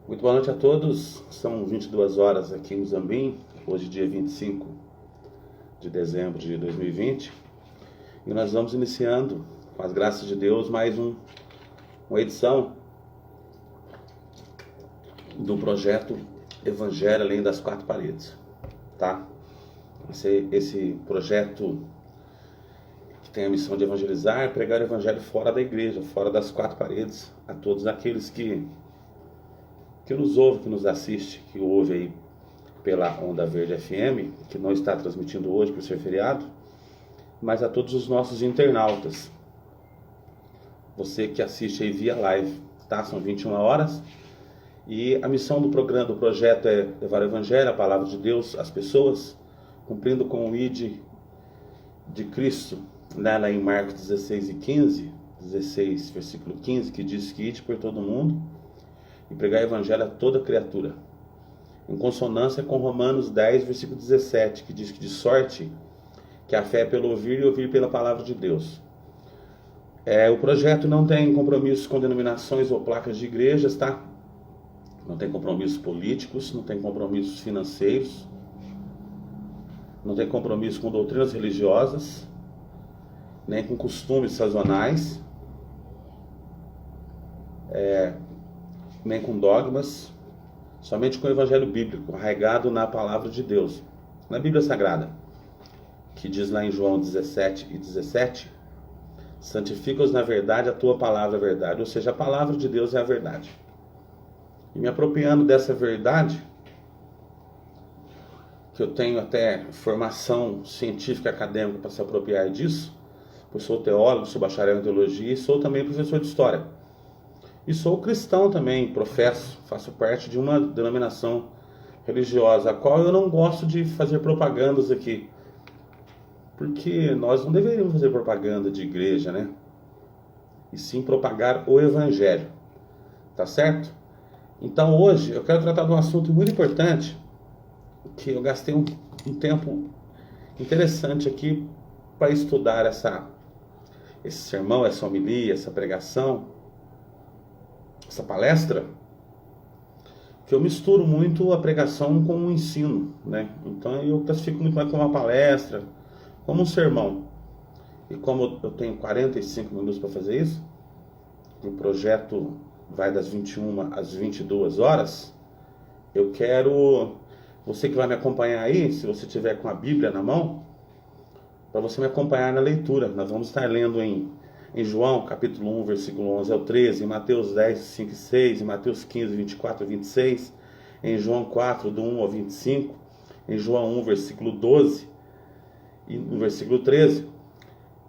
Muito boa noite a todos. São 22 horas aqui em Muzambinho, hoje dia 25 de dezembro de 2020. E nós vamos iniciando, com as graças de Deus, mais uma edição do projeto Evangelho Além das Quatro Paredes. Tá? Esse projeto que tem a missão de evangelizar, pregar o evangelho fora da igreja, fora das quatro paredes, a todos aqueles que nos ouve, que nos assiste, que ouve aí pela Onda Verde FM, que não está transmitindo hoje por ser feriado, mas a todos os nossos internautas. Você que assiste aí via live, tá? São 21 horas e a missão do programa, do projeto é levar o Evangelho, a Palavra de Deus às pessoas, cumprindo com o ID de Cristo, né, lá em Marcos 16 e 15, 16, versículo 15, que diz que ide por todo mundo e pregar o evangelho a toda criatura, em consonância com Romanos 10, versículo 17, que diz que de sorte que a fé é pelo ouvir e ouvir pela palavra de Deus. O projeto não tem compromissos com denominações ou placas de igrejas, tá? Não tem compromissos políticos, não tem compromissos financeiros, não tem compromisso com doutrinas religiosas, nem com costumes sazonais, nem com dogmas, somente com o evangelho bíblico, arraigado na palavra de Deus, na Bíblia Sagrada, que diz lá em João 17 e 17, santifica-os na verdade, a tua palavra é a verdade, ou seja, a palavra de Deus é a verdade. E me apropriando dessa verdade, que eu tenho até formação científica acadêmica para se apropriar disso, eu sou teólogo, sou bacharel em teologia e sou também professor de história. E sou cristão também, professo, faço parte de uma denominação religiosa, a qual eu não gosto de fazer propagandas aqui. Porque nós não deveríamos fazer propaganda de igreja, né? E sim propagar o evangelho. Tá certo? Então hoje eu quero tratar de um assunto muito importante, que eu gastei um tempo interessante aqui para estudar esse sermão, essa homilia, essa pregação, essa palestra, que eu misturo muito a pregação com o ensino, né? Então eu classifico muito mais como uma palestra, como um sermão. E como eu tenho 45 minutos para fazer isso, o projeto vai das 21 às 22 horas, eu quero, você que vai me acompanhar aí, se você tiver com a Bíblia na mão, para você me acompanhar na leitura. Nós vamos estar lendo em João, capítulo 1, versículo 11 ao 13, em Mateus 10, 5 e 6, em Mateus 15, 24 a 26, em João 4, do 1 ao 25, em João 1, versículo 12 e no versículo 13,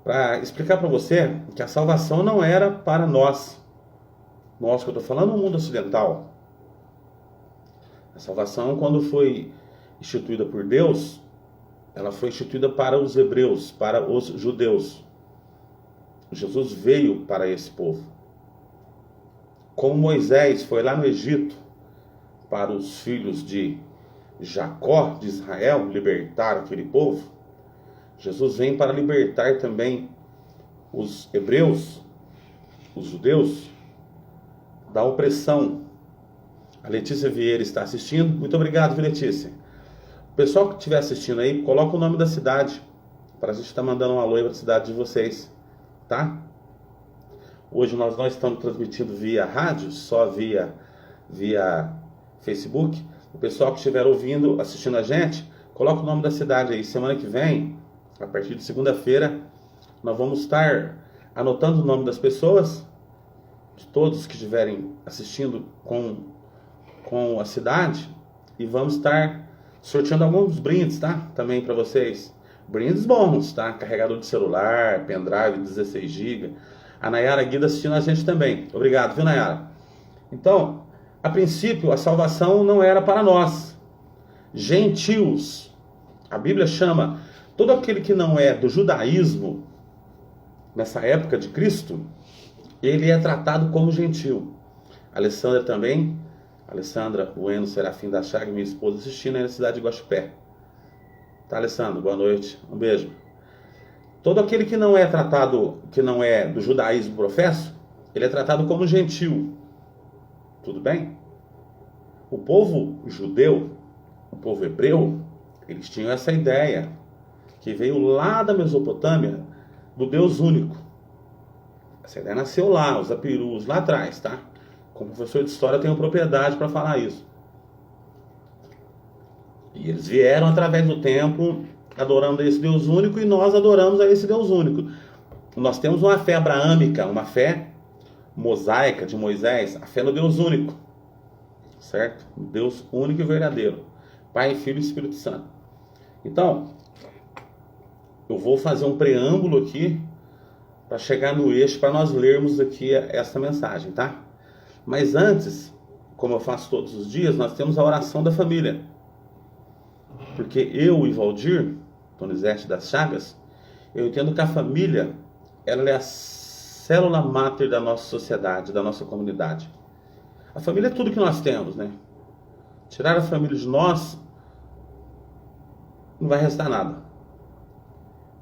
para explicar para você que a salvação não era para nós que eu estou falando, no mundo ocidental. A salvação, quando foi instituída por Deus, ela foi instituída para os hebreus, para os judeus. Jesus veio para esse povo. Como Moisés foi lá no Egito para os filhos de Jacó, de Israel, libertar aquele povo, Jesus vem para libertar também os hebreus, os judeus, da opressão. A Letícia Vieira está assistindo. Muito obrigado, Letícia. O pessoal que estiver assistindo aí, coloca o nome da cidade, para a gente estar mandando um alô aí para a cidade de vocês. Tá? Hoje nós não estamos transmitindo via rádio, só via Facebook. O pessoal que estiver ouvindo, assistindo a gente, coloca o nome da cidade aí. Semana que vem, a partir de segunda-feira, nós vamos estar anotando o nome das pessoas, de todos que estiverem assistindo com a cidade, e vamos estar sorteando alguns brindes, tá? Também para vocês. Brindes bons, tá? Carregador de celular, pendrive 16 GB. A Nayara Guida assistindo a gente também. Obrigado, viu, Nayara? Então, a princípio, a salvação não era para nós, gentios. A Bíblia chama todo aquele que não é do judaísmo, nessa época de Cristo, ele é tratado como gentil. Alessandra também, Alessandra Bueno Serafim da Chaga, minha esposa, assistindo aí na cidade de Guaxupé. Tá, Alessandro? Boa noite. Um beijo. Todo aquele que não é tratado, que não é do judaísmo professo, ele é tratado como gentil. Tudo bem? O povo judeu, o povo hebreu, eles tinham essa ideia, que veio lá da Mesopotâmia, do Deus único. Essa ideia nasceu lá, os apirus, lá atrás, tá? Como professor de história, eu tenho propriedade para falar isso. E eles vieram através do tempo, adorando a esse Deus único, e nós adoramos a esse Deus único. Nós temos uma fé abraâmica, uma fé mosaica de Moisés, a fé no Deus único, certo? Deus único e verdadeiro, Pai, Filho e Espírito Santo. Então, eu vou fazer um preâmbulo aqui para chegar no eixo, para nós lermos aqui essa mensagem, tá? Mas antes, como eu faço todos os dias, nós temos a oração da família. Porque eu e Valdir, Donizete das Chagas, eu entendo que a família, ela é a célula máter da nossa sociedade, da nossa comunidade. A família é tudo que nós temos, né? Tirar a família de nós, não vai restar nada.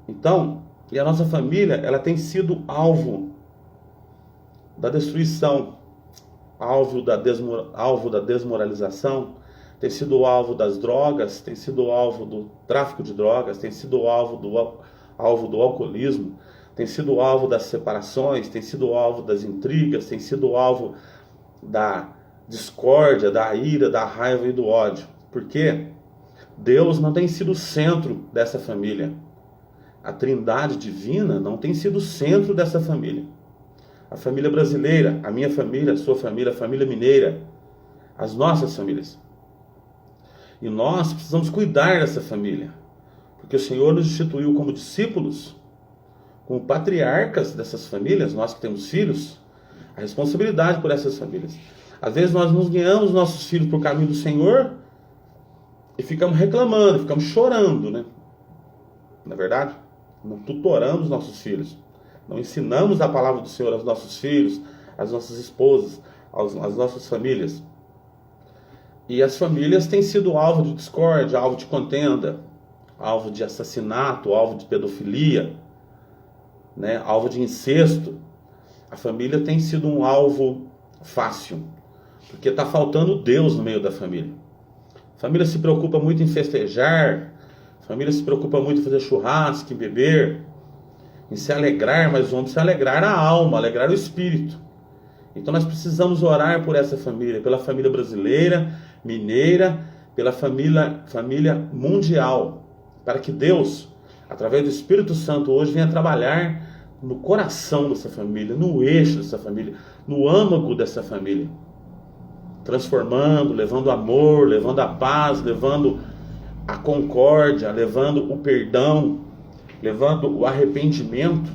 Então, e a nossa família, ela tem sido alvo da destruição, alvo da desmoralização, tem sido alvo das drogas, tem sido alvo do tráfico de drogas, tem sido alvo do alcoolismo, tem sido alvo das separações, tem sido alvo das intrigas, tem sido alvo da discórdia, da ira, da raiva e do ódio. Porque Deus não tem sido o centro dessa família. A Trindade divina não tem sido o centro dessa família. A família brasileira, a minha família, a sua família, a família mineira, as nossas famílias. E nós precisamos cuidar dessa família, porque o Senhor nos instituiu como discípulos, como patriarcas dessas famílias, nós que temos filhos, a responsabilidade por essas famílias. Às vezes nós nos guiamos nossos filhos para o caminho do Senhor e ficamos reclamando, ficamos chorando, né? Não é verdade? Não tutoramos nossos filhos, não ensinamos a palavra do Senhor aos nossos filhos, às nossas esposas, às nossas famílias. E as famílias têm sido alvo de discórdia, alvo de contenda, alvo de assassinato, alvo de pedofilia, né? Alvo de incesto. A família tem sido um alvo fácil, porque está faltando Deus no meio da família. A família se preocupa muito em festejar, a família se preocupa muito em fazer churrasco, em beber, em se alegrar, mas vamos se alegrar a alma, alegrar o espírito. Então nós precisamos orar por essa família, pela família brasileira, mineira, pela família mundial, para que Deus, através do Espírito Santo, hoje venha trabalhar no coração dessa família, no eixo dessa família, no âmago dessa família, transformando, levando amor, levando a paz, levando a concórdia, levando o perdão, levando o arrependimento.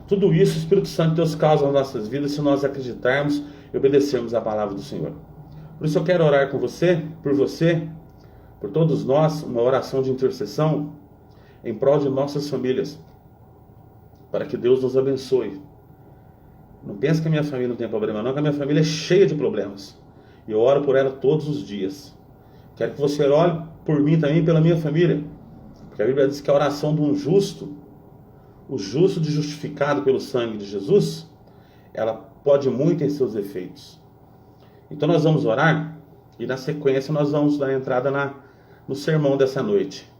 Tudo isso o Espírito Santo Deus causa nas nossas vidas se nós acreditarmos e obedecermos a palavra do Senhor. Por isso eu quero orar com você, por todos nós, uma oração de intercessão em prol de nossas famílias, para que Deus nos abençoe. Não pense que a minha família não tem problema não, que a minha família é cheia de problemas. E eu oro por ela todos os dias. Quero que você ore por mim também e pela minha família. Porque a Bíblia diz que a oração de um justo, o justo de justificado pelo sangue de Jesus, ela pode muito em seus efeitos. Então nós vamos orar e na sequência nós vamos dar entrada no sermão dessa noite,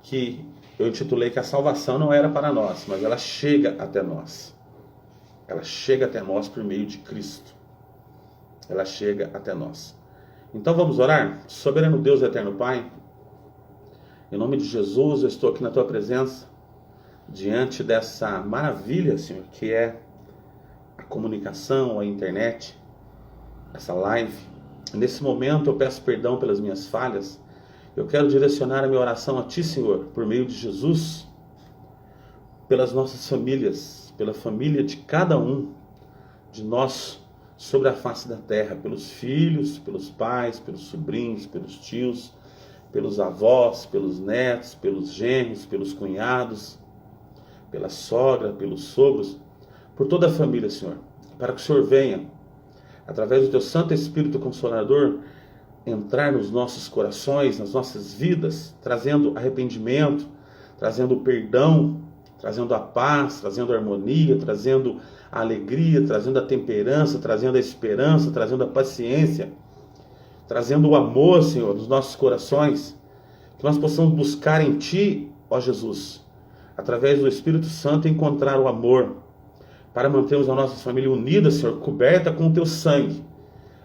que eu intitulei que a salvação não era para nós, mas ela chega até nós. Ela chega até nós por meio de Cristo. Ela chega até nós. Então vamos orar? Soberano Deus e eterno Pai, em nome de Jesus eu estou aqui na Tua presença, diante dessa maravilha, Senhor, que é a comunicação, a internet, essa live. Nesse momento eu peço perdão pelas minhas falhas. Eu quero direcionar a minha oração a Ti, Senhor, por meio de Jesus, pelas nossas famílias, pela família de cada um de nós sobre a face da terra, pelos filhos, pelos pais, pelos sobrinhos, pelos tios, pelos avós, pelos netos, pelos genros, pelos cunhados, pela sogra, pelos sogros, por toda a família, Senhor, para que o Senhor venha, através do Teu Santo Espírito Consolador, entrar nos nossos corações, nas nossas vidas, trazendo arrependimento, trazendo perdão, trazendo a paz, trazendo a harmonia, trazendo a alegria, trazendo a temperança, trazendo a esperança, trazendo a paciência, trazendo o amor, Senhor, nos nossos corações, que nós possamos buscar em Ti, ó Jesus, através do Espírito Santo, encontrar o amor, para mantermos a nossa família unida, Senhor, coberta com o Teu sangue,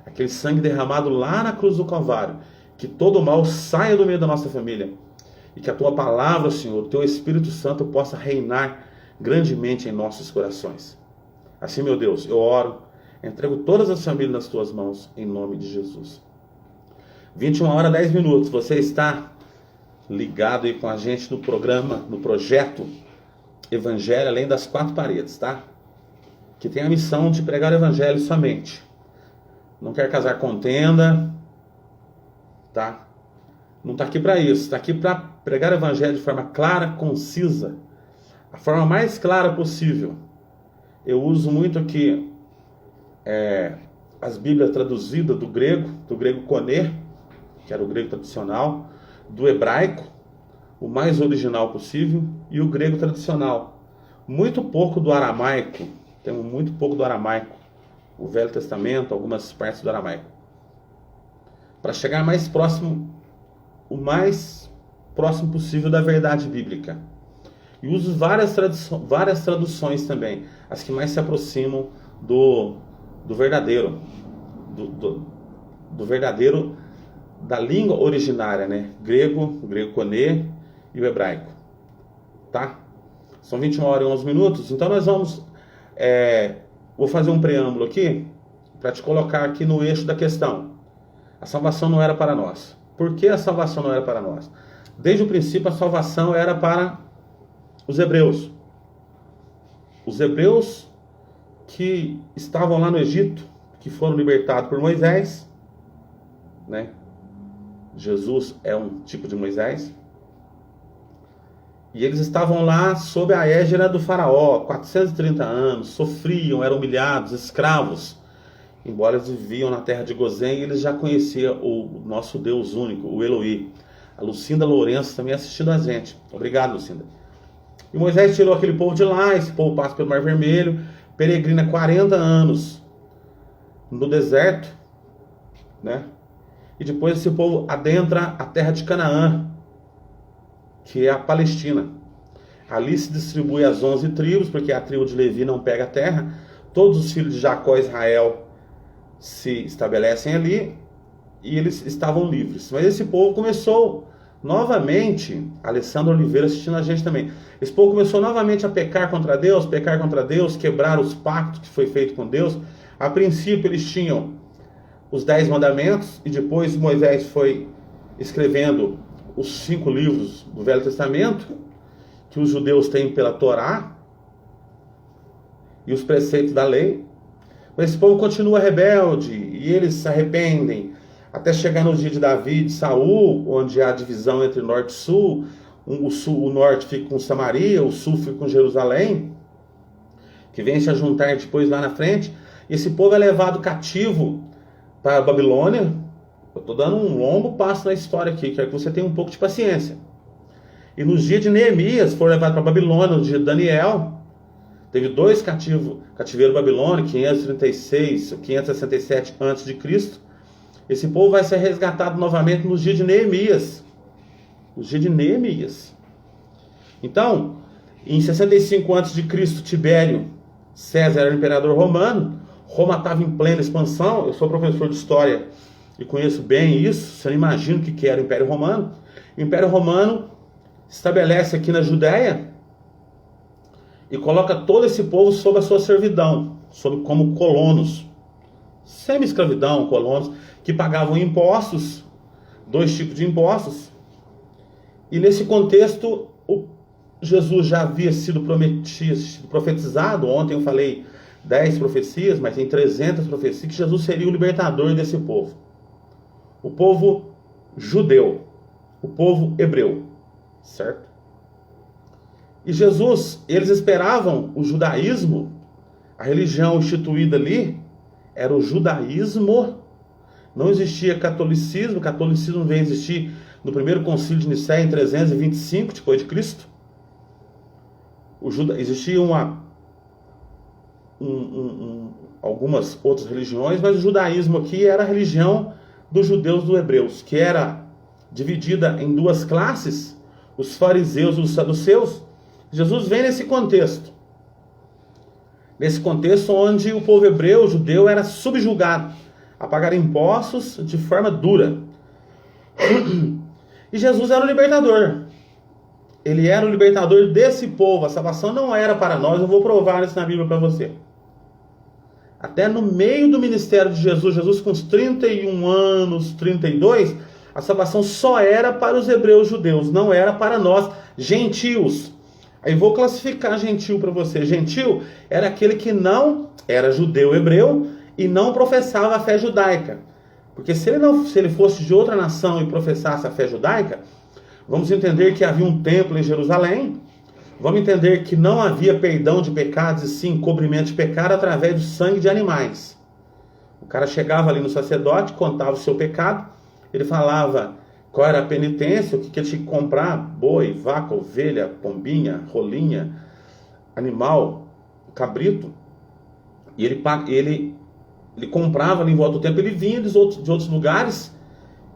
aquele sangue derramado lá na cruz do Calvário, que todo o mal saia do meio da nossa família, e que a Tua palavra, Senhor, o Teu Espírito Santo possa reinar grandemente em nossos corações. Assim, meu Deus, eu oro, entrego todas as famílias nas Tuas mãos, em nome de Jesus. 21h10, você está ligado aí com a gente no programa, no projeto Evangelho Além das Quatro Paredes, tá? Que tem a missão de pregar o Evangelho somente. Não quer casar contenda, tá? Não está aqui para isso, está aqui para pregar o Evangelho de forma clara, concisa, a forma mais clara possível. Eu uso muito aqui as Bíblias traduzidas do grego Koné, que era o grego tradicional, do hebraico, o mais original possível, e o grego tradicional. Muito pouco do aramaico, temos muito pouco do aramaico, o Velho Testamento, algumas partes do aramaico, para chegar mais próximo, o mais próximo possível da verdade bíblica. E uso várias traduções também, as que mais se aproximam do verdadeiro, do verdadeiro, da língua originária, né? O grego Koné e o hebraico, tá? São 21h11, então nós vamos, vou fazer um preâmbulo aqui, para te colocar aqui no eixo da questão. A salvação não era para nós. Por que a salvação não era para nós? Desde o princípio a salvação era para os hebreus. Os hebreus que estavam lá no Egito, que foram libertados por Moisés, né? Jesus é um tipo de Moisés. E eles estavam lá sob a égide do faraó, 430 anos, sofriam, eram humilhados, escravos. Embora eles viviam na terra de Gozém, eles já conheciam o nosso Deus único, o Eloí. A Lucinda Lourenço também assistindo a gente. Obrigado, Lucinda. E Moisés tirou aquele povo de lá, esse povo passa pelo Mar Vermelho, peregrina 40 anos no deserto, né? E depois esse povo adentra a terra de Canaã, que é a Palestina. Ali se distribui as 11 tribos, porque a tribo de Levi não pega a terra. Todos os filhos de Jacó e Israel se estabelecem ali e eles estavam livres. Mas esse povo começou novamente, Alessandro Oliveira assistindo a gente também, esse povo começou novamente a pecar contra Deus, quebrar os pactos que foi feito com Deus. A princípio eles tinham os 10 mandamentos, e depois Moisés foi escrevendo os 5 livros do Velho Testamento, que os judeus têm pela Torá, e os preceitos da lei. Mas esse povo continua rebelde, e eles se arrependem, até chegar no dia de Davi e de Saul, onde há a divisão entre norte e sul. O norte fica com Samaria, o sul fica com Jerusalém, que vem se a juntar depois lá na frente. E esse povo é levado cativo para a Babilônia. Eu estou dando um longo passo na história aqui, quero que você tenha um pouco de paciência. E nos dias de Neemias foram levados para a Babilônia, no dia de Daniel. Teve 2 cativeiro babilônico, 536, 567 a.C. Esse povo vai ser resgatado novamente nos dias de Neemias. Os dias de Neemias. Então, em 65 a.C., Tibério César era o imperador romano. Roma estava em plena expansão. Eu sou professor de história e conheço bem isso. Você não imagina o que era o Império Romano. O Império Romano estabelece aqui na Judéia e coloca todo esse povo sob a sua servidão, como colonos, semi-escravidão, colonos, que pagavam impostos, 2 tipos de impostos. E nesse contexto, Jesus já havia sido profetizado. Ontem eu falei 10 profecias, mas tem 300 profecias, que Jesus seria o libertador desse povo. O povo judeu, o povo hebreu, certo? E Jesus, eles esperavam o judaísmo, a religião instituída ali era o judaísmo. Não existia catolicismo. O catolicismo veio existir no primeiro concílio de Nicéia em 325 depois de Cristo. Existia algumas outras religiões, mas o judaísmo aqui era a religião dos judeus e dos hebreus, que era dividida em duas classes, os fariseus e os saduceus. Jesus vem nesse contexto onde o povo hebreu, o judeu, era subjugado a pagar impostos de forma dura. E Jesus era o libertador. Ele era o libertador desse povo. A salvação não era para nós. Eu vou provar isso na Bíblia para você. Até no meio do ministério de Jesus com os 31 anos, 32, a salvação só era para os hebreus judeus, não era para nós, gentios. Aí vou classificar gentil para você. Gentil era aquele que não era judeu hebreu e não professava a fé judaica. Porque se ele fosse de outra nação e professasse a fé judaica, vamos entender que havia um templo em Jerusalém, vamos entender que não havia perdão de pecados e sim cobrimento de pecado através do sangue de animais. O cara chegava ali no sacerdote, contava o seu pecado, ele falava qual era a penitência, o que ele tinha que comprar: boi, vaca, ovelha, pombinha, rolinha, animal, cabrito. E ele comprava ali em volta do templo, ele vinha de outros lugares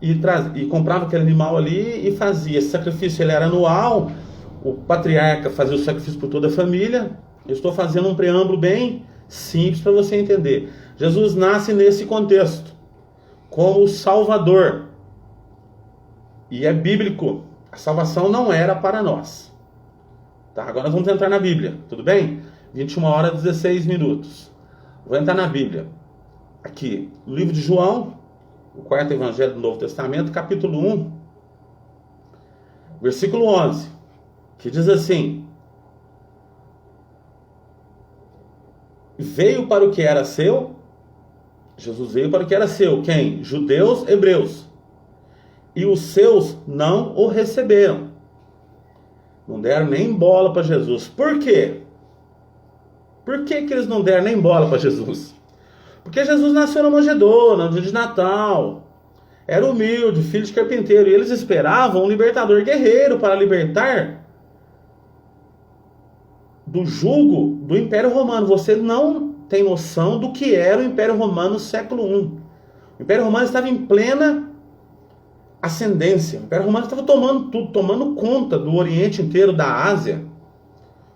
e comprava aquele animal ali e fazia. Esse sacrifício ele era anual, o patriarca fazia o sacrifício por toda a família. Eu estou fazendo um preâmbulo bem simples para você entender. Jesus nasce nesse contexto, como o Salvador. E é bíblico. A salvação não era para nós. Tá? Agora nós vamos entrar na Bíblia, tudo bem? 21 horas e 16 minutos. Vou entrar na Bíblia. Aqui, no livro de João, o quarto evangelho do Novo Testamento, capítulo 1, versículo 11, que diz assim: veio para o que era seu. Jesus veio para o que era seu. Quem? Judeus, hebreus. E os seus não o receberam. Não deram nem bola para Jesus. Por quê? Por que eles não deram nem bola para Jesus? Porque Jesus nasceu na manjedoura, no dia de Natal. Era humilde, filho de carpinteiro. E eles esperavam um libertador guerreiro para libertar do jugo do Império Romano. Você não tem noção do que era o Império Romano no século I. O Império Romano estava em plena ascendência. O Império Romano estava tomando tudo, tomando conta do Oriente inteiro, da Ásia,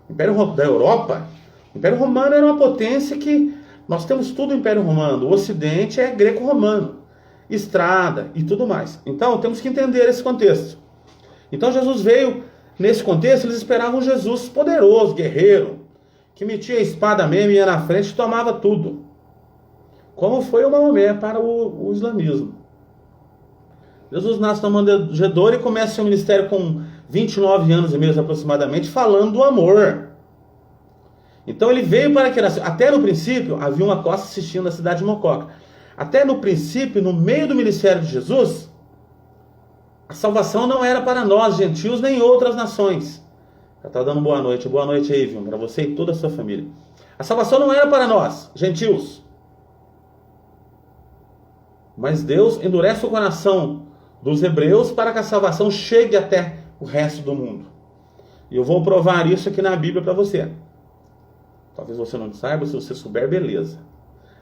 o Império da Europa. O Império Romano era uma potência que nós temos tudo no Império Romano. O Ocidente é greco-romano, estrada e tudo mais. Então temos que entender esse contexto. Então Jesus veio nesse contexto. Eles esperavam Jesus poderoso, guerreiro, que metia a espada mesmo, ia na frente e tomava tudo, como foi o Maomé para o islamismo. Jesus nasce na manjedoura e começa seu ministério com 29 anos e meio aproximadamente, falando do amor. Então ele veio para que até no princípio havia uma costa assistindo a cidade de Mococa. Até no princípio, no meio do ministério de Jesus, a salvação não era para nós, gentios, nem outras nações. Já está dando boa noite aí, viu? Para você e toda a sua família. A salvação não era para nós, gentios. Mas Deus endurece o coração dos hebreus para que a salvação chegue até o resto do mundo. E eu vou provar isso aqui na Bíblia para você. Talvez você não saiba, se você souber, beleza.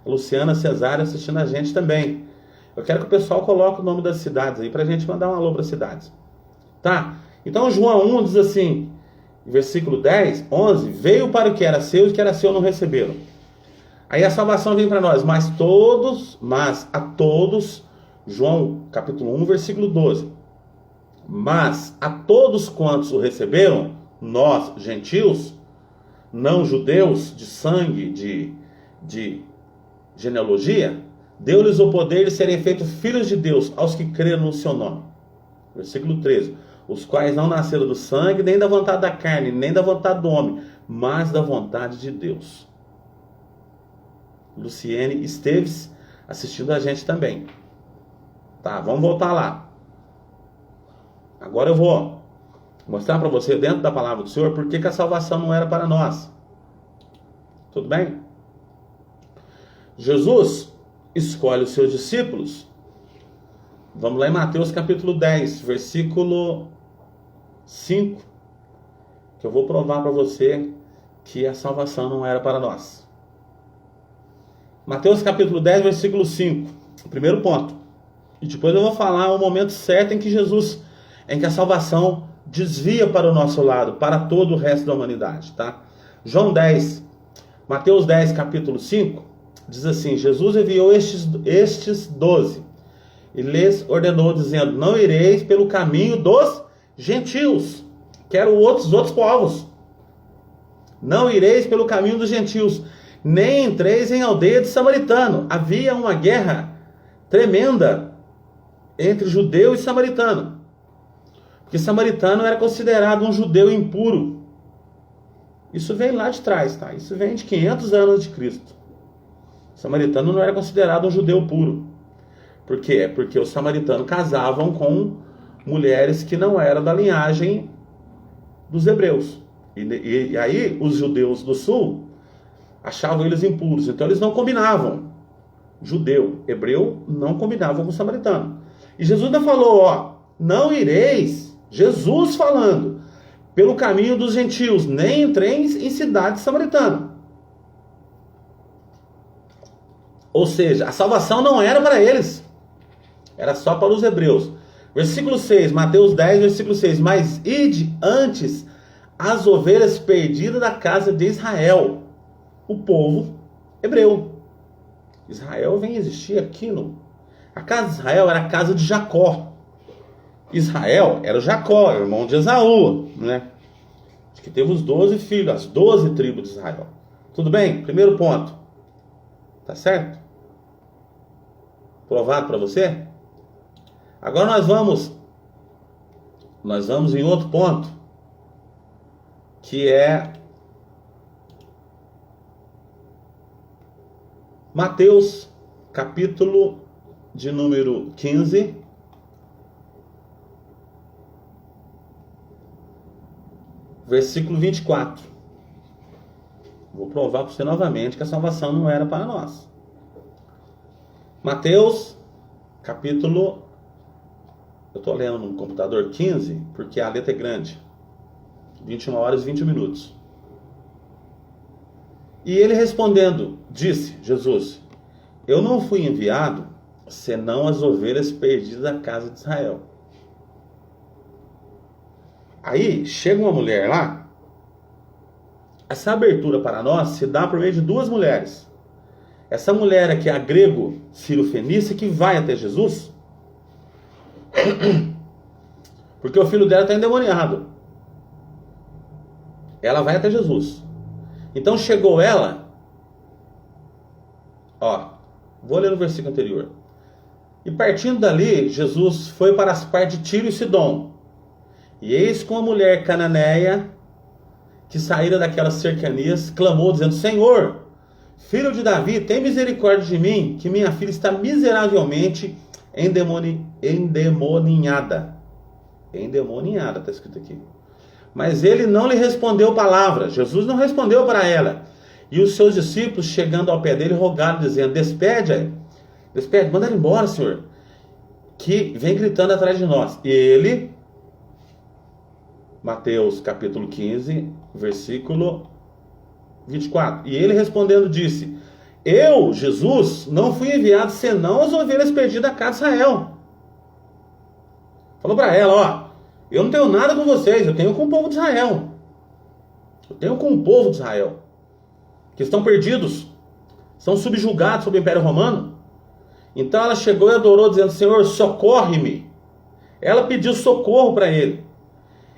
A Luciana Cesário assistindo a gente também. Eu quero que o pessoal coloque o nome das cidades aí para a gente mandar um alô para as cidades. Tá? Então João 1 diz assim, versículo 10, 11, veio para o que era seu e o que era seu não receberam. Aí a salvação vem para nós, mas a todos, João capítulo 1, versículo 12. Mas a todos quantos o receberam, nós, gentios, não judeus, de sangue, de genealogia, deu-lhes o poder de serem feitos filhos de Deus, aos que creram no seu nome. Versículo 13. Os quais não nasceram do sangue, nem da vontade da carne, nem da vontade do homem, mas da vontade de Deus. Luciene Esteves assistindo a gente também. Tá, vamos voltar lá. Agora eu vou mostrar para você, dentro da palavra do Senhor, por que a salvação não era para nós. Tudo bem? Jesus escolhe os seus discípulos. Vamos lá em Mateus capítulo 10, versículo 5, que eu vou provar para você que a salvação não era para nós. Mateus capítulo 10, versículo 5, o primeiro ponto. E depois eu vou falar o momento certo em que a salvação desvia para o nosso lado, para todo o resto da humanidade, tá? Mateus 10, capítulo 5, diz assim: Jesus enviou estes 12 e lhes ordenou, dizendo: não ireis pelo caminho dos gentios. Quero os outros povos. Não ireis pelo caminho dos gentios, nem entreis em aldeia de samaritano. Havia uma guerra tremenda entre judeu e samaritano, porque samaritano era considerado um judeu impuro. Isso vem lá de trás, tá? Isso vem de 500 anos de Cristo. O samaritano não era considerado um judeu puro. Por quê? Porque os samaritanos casavam com mulheres que não eram da linhagem dos hebreus. E aí os judeus do sul achavam eles impuros, então eles não combinavam. Judeu, hebreu, não combinavam com o samaritano. E Jesus ainda falou, ó, não ireis, Jesus falando, pelo caminho dos gentios, nem entreis em cidade samaritana. Ou seja, a salvação não era para eles, era só para os hebreus. Versículo 6, Mateus 10, versículo 6, mas ide antes as ovelhas perdidas da casa de Israel, o povo hebreu. Israel vem existir aqui A casa de Israel era a casa de Jacó. Israel era o Jacó, irmão de Esaú, né? Que teve os 12 filhos, as 12 tribos de Israel. Tudo bem? Primeiro ponto. Tá certo? Provado para você? Agora nós vamos em outro ponto, que é Mateus, capítulo de número 15, versículo 24. Vou provar para você novamente que a salvação não era para nós. Mateus, capítulo... Eu estou lendo no computador 15, porque a letra é grande. 21 horas e 20 minutos. E ele respondendo, disse, Jesus, eu não fui enviado, senão as ovelhas perdidas da casa de Israel. Aí, chega uma mulher lá. Essa abertura para nós se dá por meio de duas mulheres. Essa mulher aqui, a grego Sírio-Fenícia, que vai até Jesus, porque o filho dela está endemoniado. Ela vai até Jesus. Então chegou ela, ó, vou ler no versículo anterior. E partindo dali, Jesus foi para as partes de Tiro e Sidom. E eis que uma mulher cananeia, que saíra daquelas cercanias, clamou dizendo, Senhor, filho de Davi, tem misericórdia de mim, que minha filha está miseravelmente endemoniada. Endemoniada, está escrito aqui. Mas ele não lhe respondeu palavra. Jesus não respondeu para ela. E os seus discípulos, chegando ao pé dele, rogaram, dizendo, despede, manda ele embora, Senhor, que vem gritando atrás de nós. E ele, Mateus capítulo 15, versículo 24. E ele respondendo disse, eu, Jesus, não fui enviado senão as ovelhas perdidas da casa de Israel. Falou para ela, ó, eu não tenho nada com vocês, eu tenho com o povo de Israel. Eu tenho com o povo de Israel, que estão perdidos, são subjugados sob o Império Romano. Então ela chegou e adorou, dizendo, Senhor, socorre-me. Ela pediu socorro para ele.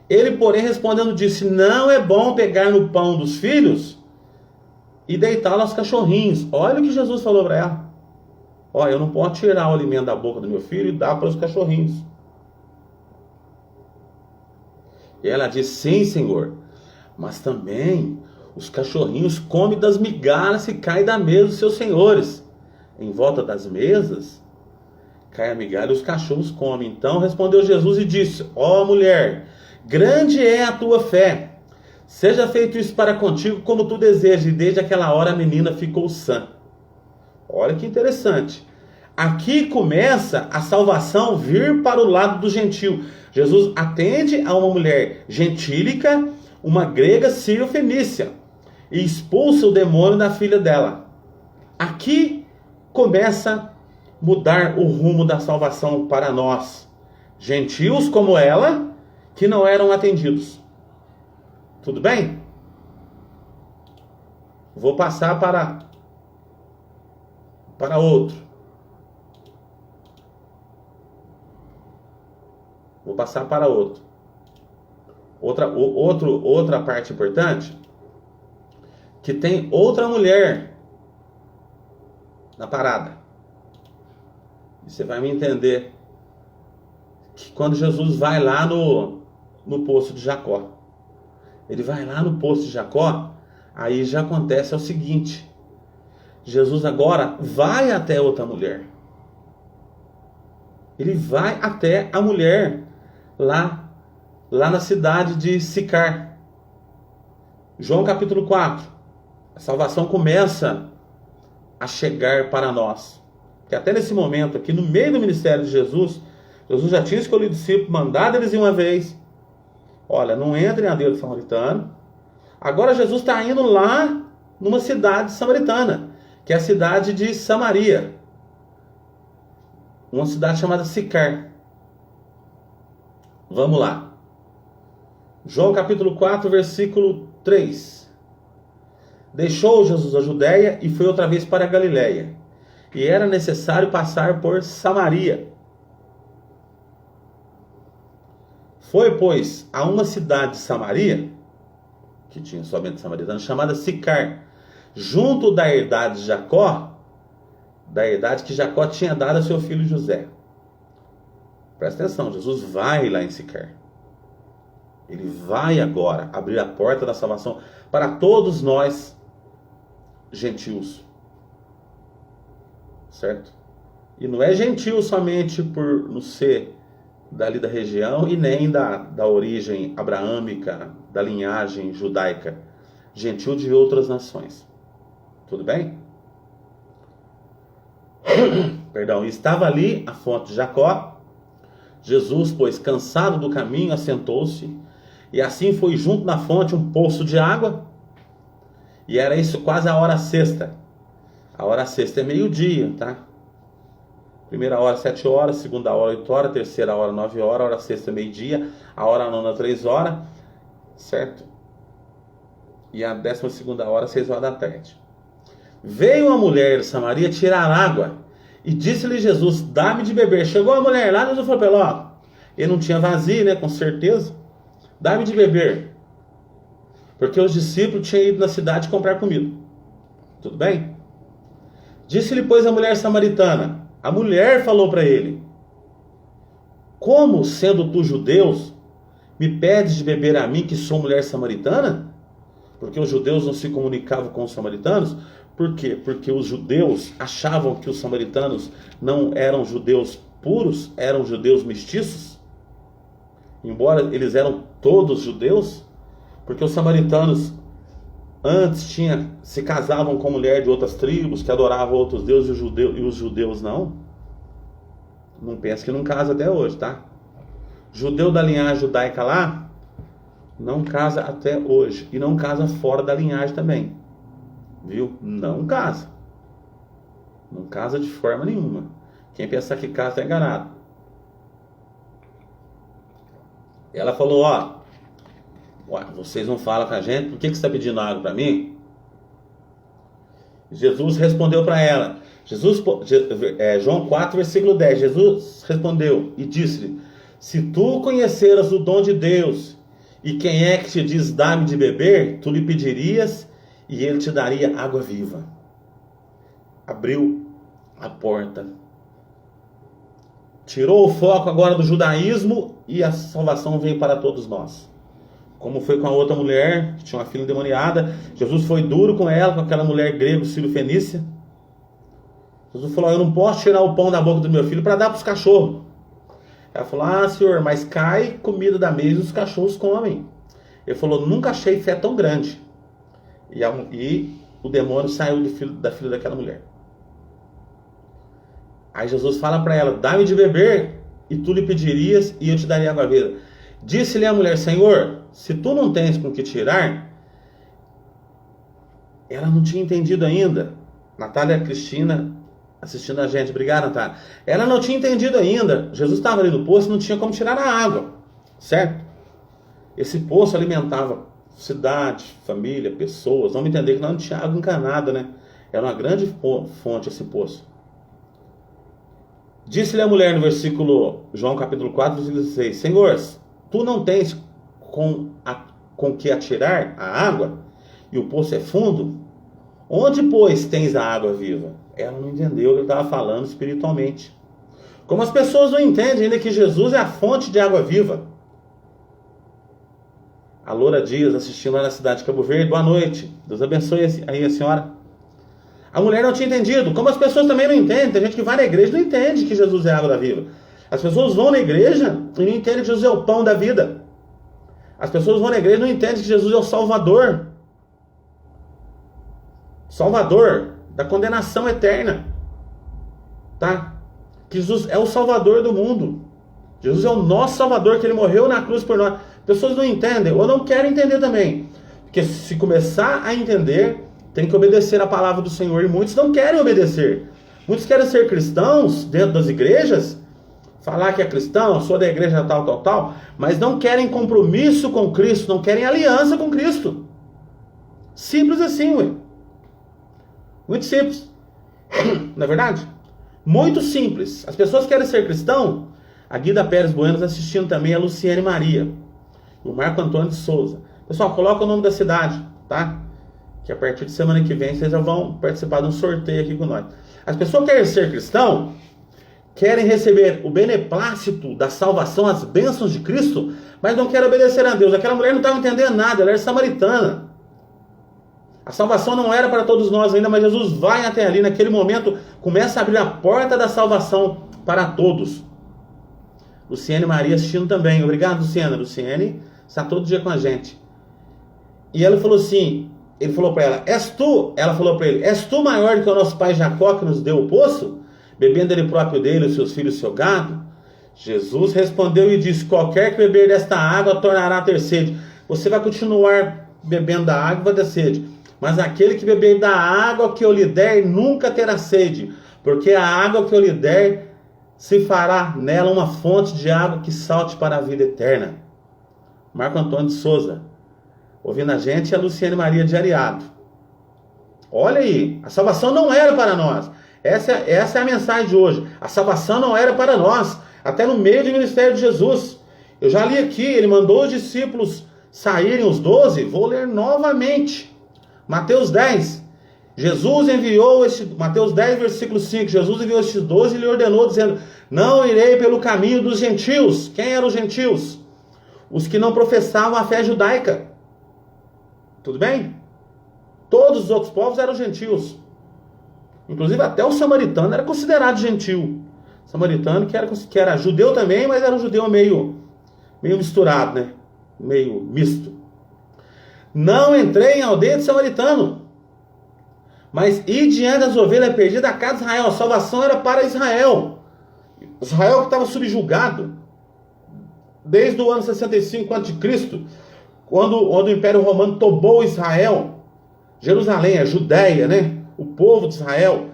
Ele, porém, respondendo, disse, não é bom pegar no pão dos filhos e deitá-lo aos cachorrinhos. Olha o que Jesus falou para ela. Ó, eu não posso tirar o alimento da boca do meu filho e dar para os cachorrinhos. E ela disse, sim, Senhor, mas também os cachorrinhos comem das migalhas que caem da mesa dos seus senhores. Em volta das mesas, cai a migalha e os cachorros comem. Então respondeu Jesus e disse, ó mulher, grande é a tua fé. Seja feito isso para contigo como tu desejas. E desde aquela hora a menina ficou sã. Olha que interessante. Aqui começa a salvação vir para o lado do gentil. Jesus atende a uma mulher gentílica, uma grega sírio-fenícia, e expulsa o demônio da filha dela. Aqui começa mudar o rumo da salvação para nós, gentios como ela, que não eram atendidos. Tudo bem? Vou passar para outro. Vou passar para outro. Outra parte importante, que tem outra mulher na parada. E você vai me entender que quando Jesus vai lá no poço de Jacó, ele vai lá no poço de Jacó, aí já acontece o seguinte: Jesus agora vai até outra mulher. Ele vai até a mulher lá na cidade de Sicar. João capítulo 4. A salvação começa a chegar para nós. Porque até nesse momento aqui, no meio do ministério de Jesus, Jesus já tinha escolhido discípulos, mandado eles ir uma vez. Olha, não entrem em aldeia samaritano. Agora Jesus está indo lá numa cidade samaritana, que é a cidade de Samaria. Uma cidade chamada Sicar. Vamos lá. João capítulo 4, versículo 3. Deixou Jesus a Judéia e foi outra vez para a Galiléia. E era necessário passar por Samaria. Foi, pois, a uma cidade de Samaria, que tinha somente samaritano, chamada Sicar, junto da herdade de Jacó, da herdade que Jacó tinha dado a seu filho José. Presta atenção, Jesus vai lá em Sicar. Ele vai agora abrir a porta da salvação para todos nós, gentios. Certo? E não é gentio somente por não ser dali da região e nem da origem abraâmica, da linhagem judaica. Gentil de outras nações. Tudo bem? Perdão. Estava ali a fonte de Jacó. Jesus, pois, cansado do caminho, assentou-se. E assim foi junto na fonte um poço de água. E era isso quase a hora sexta. A hora sexta é meio-dia, tá? Primeira hora 7 horas, segunda hora 8 horas, terceira hora 9 horas, a hora sexta meio-dia, a hora nona 3 horas, certo? E a 12ª hora 6 horas da tarde. Veio uma mulher de Samaria tirar água e disse-lhe Jesus: dá-me de beber. Chegou a mulher lá, Jesus falou para ela: ó, ele não tinha vazio, né? Com certeza. Dá-me de beber. Porque os discípulos tinham ido na cidade comprar comida. Tudo bem? Disse-lhe, pois, a mulher samaritana. A mulher falou para ele: como, sendo tu judeus, me pedes de beber a mim, que sou mulher samaritana? Porque os judeus não se comunicavam com os samaritanos. Por quê? Porque os judeus achavam que os samaritanos não eram judeus puros, eram judeus mestiços. Embora eles eram todos judeus, porque os samaritanos antes se casavam com mulher de outras tribos que adoravam outros deuses e os judeus não. Não pensa que não casa até hoje, tá? Judeu da linhagem judaica lá não casa até hoje. E não casa fora da linhagem também. Viu? Não casa. Não casa de forma nenhuma. Quem pensar que casa é enganado. Ela falou: ó, vocês não falam com a gente, por que você está pedindo água para mim? Jesus respondeu para ela. João 4, versículo 10. Jesus respondeu e disse-lhe: se tu conheceras o dom de Deus, e quem é que te diz dá-me de beber, tu lhe pedirias e ele te daria água viva. Abriu a porta. Tirou o foco agora do judaísmo e a salvação veio para todos nós. Como foi com a outra mulher, que tinha uma filha endemoniada. Jesus foi duro com ela, com aquela mulher grega, sírio-fenícia. Jesus falou: eu não posso tirar o pão da boca do meu filho para dar para os cachorros. Ela falou: ah, senhor, mas cai comida da mesa e os cachorros comem. Ele falou: nunca achei fé tão grande. E o demônio saiu da filha daquela mulher. Aí Jesus fala para ela: dá-me de beber, e tu lhe pedirias, e eu te daria água viva. Disse-lhe a mulher: Senhor, se tu não tens com que tirar. Ela não tinha entendido ainda. Natália Cristina assistindo a gente. Obrigado, Natália. Ela não tinha entendido ainda. Jesus estava ali no poço e não tinha como tirar a água. Certo? Esse poço alimentava cidade, família, pessoas. Vamos entender que não tinha água encanada, né? Era uma grande fonte esse poço. Disse-lhe a mulher no versículo, João capítulo 4, versículo 16: Senhor, tu não tens com que atirar a água, e o poço é fundo? Onde, pois, tens a água viva? Ela não entendeu o que ele estava falando espiritualmente. Como as pessoas não entendem ainda que Jesus é a fonte de água viva. A Loura Dias, assistindo lá na cidade de Cabo Verde. Boa noite. Deus abençoe aí a senhora. A mulher não tinha entendido. Como as pessoas também não entendem. Tem gente que vai na igreja e não entende que Jesus é a água da vida. As pessoas vão na igreja e não entendem que Jesus é o pão da vida. As pessoas vão na igreja e não entendem que Jesus é o Salvador. Salvador da condenação eterna. Tá? Que Jesus é o Salvador do mundo. Jesus é o nosso Salvador, que Ele morreu na cruz por nós. Pessoas não entendem ou não querem entender também. Porque se começar a entender, tem que obedecer a palavra do Senhor. E muitos não querem obedecer. Muitos querem ser cristãos dentro das igrejas, falar que é cristão, sou da igreja tal, mas não querem compromisso com Cristo, não querem aliança com Cristo. Simples assim, ué. Muito simples. Não é verdade? Muito simples. As pessoas querem ser cristão. A Guida Pérez Bueno assistindo também, a Luciene Maria, o Marco Antônio de Souza. Pessoal, coloca o nome da cidade, tá? Que a partir de semana que vem vocês já vão participar de um sorteio aqui com nós. As pessoas querem ser cristão, querem receber o beneplácito da salvação, as bênçãos de Cristo, mas não querem obedecer a Deus. Aquela mulher não estava entendendo nada, ela era samaritana. A salvação não era para todos nós ainda, mas Jesus vai até ali, naquele momento, começa a abrir a porta da salvação para todos. Luciene Maria assistindo também. Obrigado, Luciana. Luciene está todo dia com a gente. E ela falou assim, ele falou para ela, ela falou para ele, és tu maior do que o nosso pai Jacó, que nos deu o poço, bebendo ele próprio dele, os seus filhos e o seu gado? Jesus respondeu e disse, qualquer que beber desta água tornará a ter sede. Você vai continuar bebendo da água e vai ter sede. Mas aquele que beber da água que eu lhe der nunca terá sede, porque a água que eu lhe der se fará nela uma fonte de água que salte para a vida eterna. Marco Antônio de Souza, ouvindo a gente, é a Luciene Maria de Ariado. Olha aí, a salvação não era para nós. Essa é a mensagem de hoje. A salvação não era para nós, até no meio do ministério de Jesus. Eu já li aqui, ele mandou os discípulos saírem, os 12, vou ler novamente. Mateus 10, Mateus 10, versículo 5, Jesus enviou estes 12 e lhe ordenou, dizendo, não irei pelo caminho dos gentios. Quem eram os gentios? Os que não professavam a fé judaica. Tudo bem? Todos os outros povos eram gentios. Inclusive até o samaritano era considerado gentil. Samaritano que era judeu também, mas era um judeu meio misturado, né? Meio misto. Não entrei em aldeia de samaritano, mas ir diante das ovelhas perdidas da casa de Israel. A salvação era para Israel. Israel que estava subjugado desde o ano 65 a.C., quando o Império Romano tomou Israel, Jerusalém, a Judéia, né? O povo de Israel.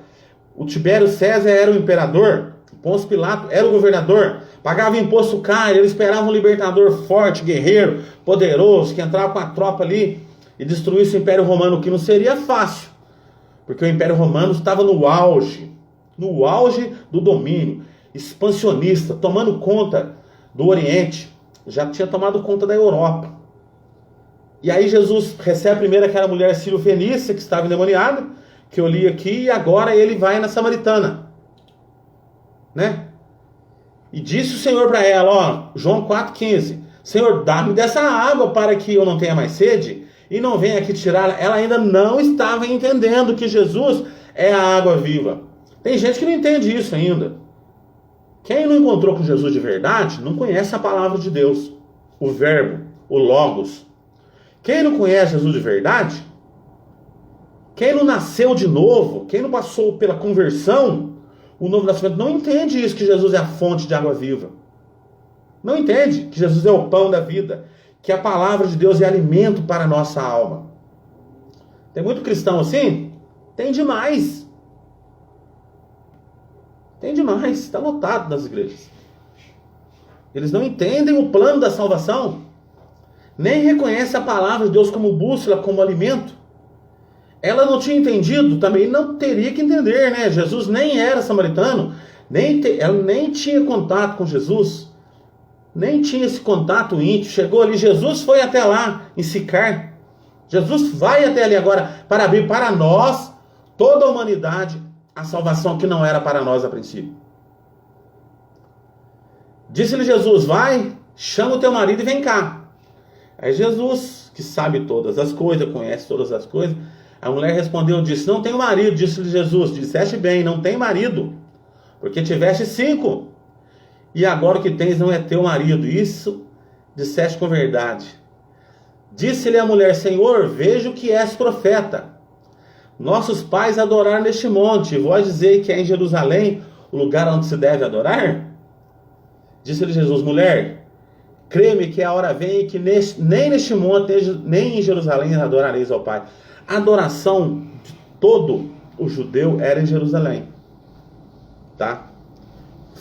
O Tibério César era o imperador, o Pôncio Pilato era o governador, pagava imposto caro, eles esperavam um libertador forte, guerreiro, poderoso, que entrava com a tropa ali e destruísse o Império Romano, o que não seria fácil, porque o Império Romano estava no auge do domínio, expansionista, tomando conta do Oriente, já tinha tomado conta da Europa. E aí Jesus recebe primeiro aquela mulher sírio-fenícia que estava endemoniada, que eu li aqui, e agora ele vai na samaritana, né? E disse o Senhor para ela, ó, João 4,15, Senhor, dá-me dessa água para que eu não tenha mais sede, e não venha aqui tirá-la. Ela ainda não estava entendendo que Jesus é a água viva. Tem gente que não entende isso ainda. Quem não encontrou com Jesus de verdade, não conhece a palavra de Deus, o verbo, o logos. Quem não conhece Jesus de verdade, quem não nasceu de novo, quem não passou pela conversão, o novo nascimento, não entende isso, que Jesus é a fonte de água viva. Não entende que Jesus é o pão da vida, que a palavra de Deus é alimento para a nossa alma. Tem muito cristão assim? Tem demais. Tem demais, está lotado nas igrejas. Eles não entendem o plano da salvação, nem reconhecem a palavra de Deus como bússola, como alimento. Ela não tinha entendido, também não teria que entender, né? Jesus nem era samaritano, ela nem tinha contato com Jesus, nem tinha esse contato íntimo. Chegou ali, Jesus foi até lá, em Sicar. Jesus vai até ali agora para abrir para nós, toda a humanidade, a salvação que não era para nós a princípio. Disse-lhe Jesus: vai, chama o teu marido e vem cá. Aí Jesus, que sabe todas as coisas, conhece todas as coisas, a mulher respondeu, disse: não tenho marido. Disse-lhe Jesus: disseste bem, não tem marido, porque tiveste 5, e agora o que tens não é teu marido. Isso disseste com verdade. Disse-lhe a mulher: Senhor, vejo que és profeta. Nossos pais adoraram neste monte, e vós dizei que é em Jerusalém o lugar onde se deve adorar? Disse-lhe Jesus: mulher, crê-me que a hora vem que nem neste monte, nem em Jerusalém adorareis ao Pai. A adoração de todo o judeu era em Jerusalém. Tá?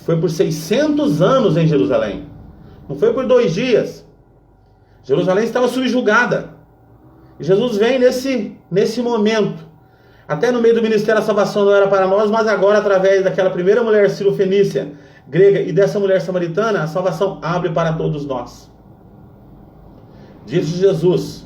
Foi por 600 anos em Jerusalém. Não foi por 2 dias. Jerusalém estava subjugada. E Jesus vem nesse momento. Até no meio do ministério a salvação não era para nós, mas agora, através daquela primeira mulher cirofenícia, grega, e dessa mulher samaritana, a salvação abre para todos nós. Disse Jesus: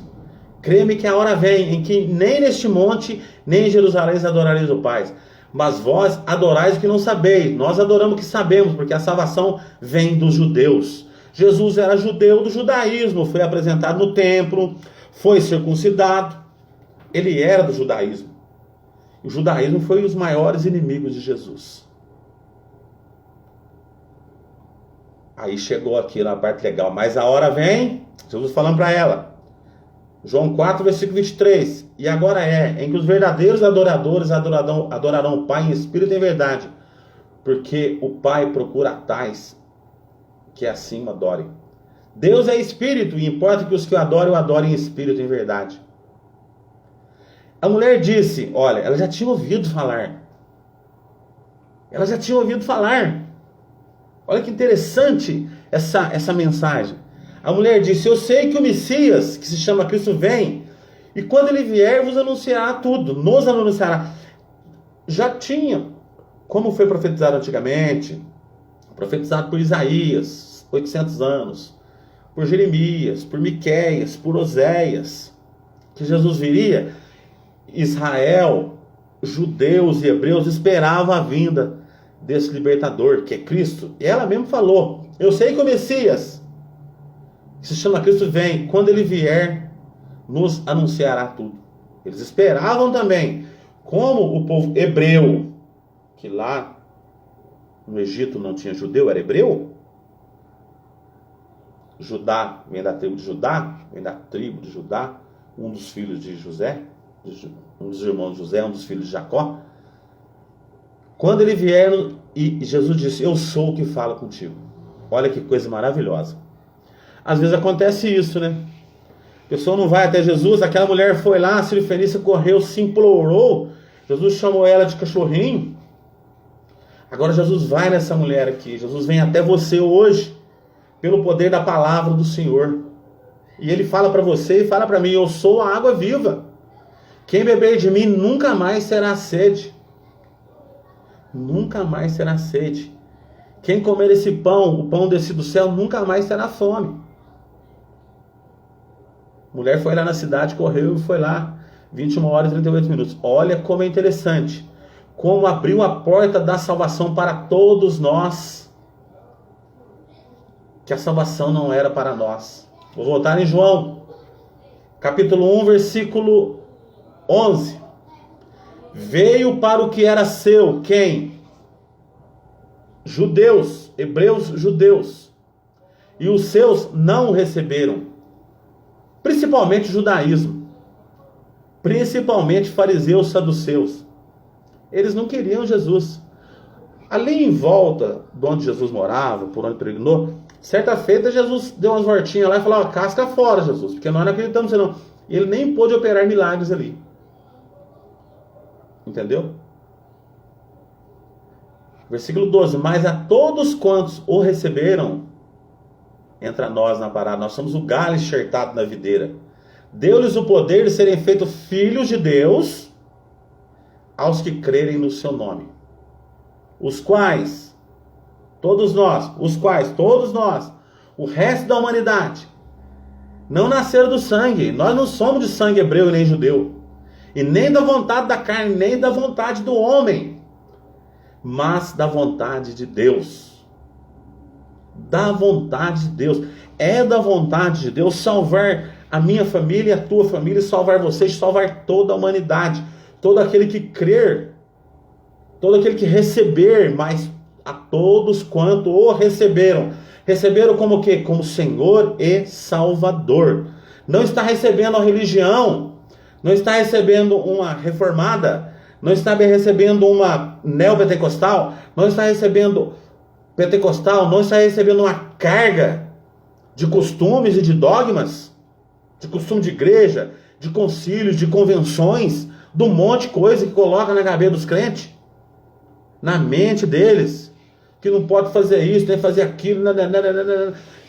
crê-me que a hora vem em que nem neste monte, nem em Jerusalém adorareis o Pai. Mas vós adorais o que não sabeis. Nós adoramos o que sabemos, porque a salvação vem dos judeus. Jesus era judeu do judaísmo, foi apresentado no templo, foi circuncidado. Ele era do judaísmo. O judaísmo foi os maiores inimigos de Jesus. Aí chegou aqui na parte legal. Mas a hora vem, Jesus falando para ela. João 4, versículo 23. E agora em que os verdadeiros adoradores adorarão o Pai em espírito e em verdade. Porque o Pai procura tais que assim o adorem. Deus é espírito, e importa que os que o adorem em espírito e em verdade. A mulher disse, olha, ela já tinha ouvido falar. Ela já tinha ouvido falar. Olha que interessante essa mensagem. A mulher disse: eu sei que o Messias, que se chama Cristo, vem, e quando ele vier vos anunciará tudo, nos anunciará. Já tinha, como foi profetizado antigamente, profetizado por Isaías, 800 anos, por Jeremias, por Miqueias, por Oséias, que Jesus viria. Israel, judeus e hebreus esperavam a vinda desse libertador, que é Cristo. E ela mesmo falou: eu sei que o Messias, que se chama Cristo, vem, quando ele vier, nos anunciará tudo. Eles esperavam também, como o povo hebreu, que lá no Egito não tinha judeu, era hebreu. Judá vem da tribo de Judá, vem da tribo de Judá, um dos filhos de José, um dos irmãos de José, um dos filhos de Jacó. Quando ele vier, e Jesus disse: eu sou o que fala contigo. Olha que coisa maravilhosa. Às vezes acontece isso, né? A pessoa não vai até Jesus, aquela mulher foi lá, a cirofenícia correu, se implorou, Jesus chamou ela de cachorrinho. Agora Jesus vai nessa mulher aqui, Jesus vem até você hoje, pelo poder da palavra do Senhor. E ele fala para você e fala para mim: eu sou a água viva. Quem beber de mim nunca mais terá sede. Nunca mais terá sede. Quem comer esse pão, o pão descido do céu, nunca mais terá fome. A mulher foi lá na cidade, correu e foi lá, 21 horas e 38 minutos. Olha como é interessante, como abriu a porta da salvação para todos nós, que a salvação não era para nós. Vou voltar em João, capítulo 1, versículo 11. Veio para o que era seu, quem? Judeus, hebreus judeus. E os seus não o receberam. Principalmente o judaísmo. Principalmente fariseus, saduceus. Eles não queriam Jesus. Ali em volta de onde Jesus morava, por onde peregrinou, certa feita Jesus deu umas voltinhas lá e falou: casca fora, Jesus, porque nós não acreditamos em você não. E ele nem pôde operar milagres ali. Entendeu? Versículo 12. Mas a todos quantos o receberam, entra nós na parada, nós somos o galho enxertado na videira. Deu-lhes o poder de serem feitos filhos de Deus aos que crerem no seu nome. Os quais, todos nós, o resto da humanidade, não nasceram do sangue. Nós não somos de sangue hebreu e nem judeu, e nem da vontade da carne, nem da vontade do homem, mas da vontade de Deus. Da vontade de Deus. É da vontade de Deus salvar a minha família e a tua família, salvar vocês, salvar toda a humanidade. Todo aquele que crer, todo aquele que receber, mas a todos quanto o receberam. Receberam como o quê? Como Senhor e Salvador. Não está recebendo a religião, não está recebendo uma reformada, não está recebendo uma neopentecostal, não está recebendo pentecostal, não está recebendo uma carga de costumes e de dogmas, de costume de igreja, de concílios, de convenções, do monte de coisa que coloca na cabeça dos crentes, na mente deles, que não pode fazer isso, nem fazer aquilo.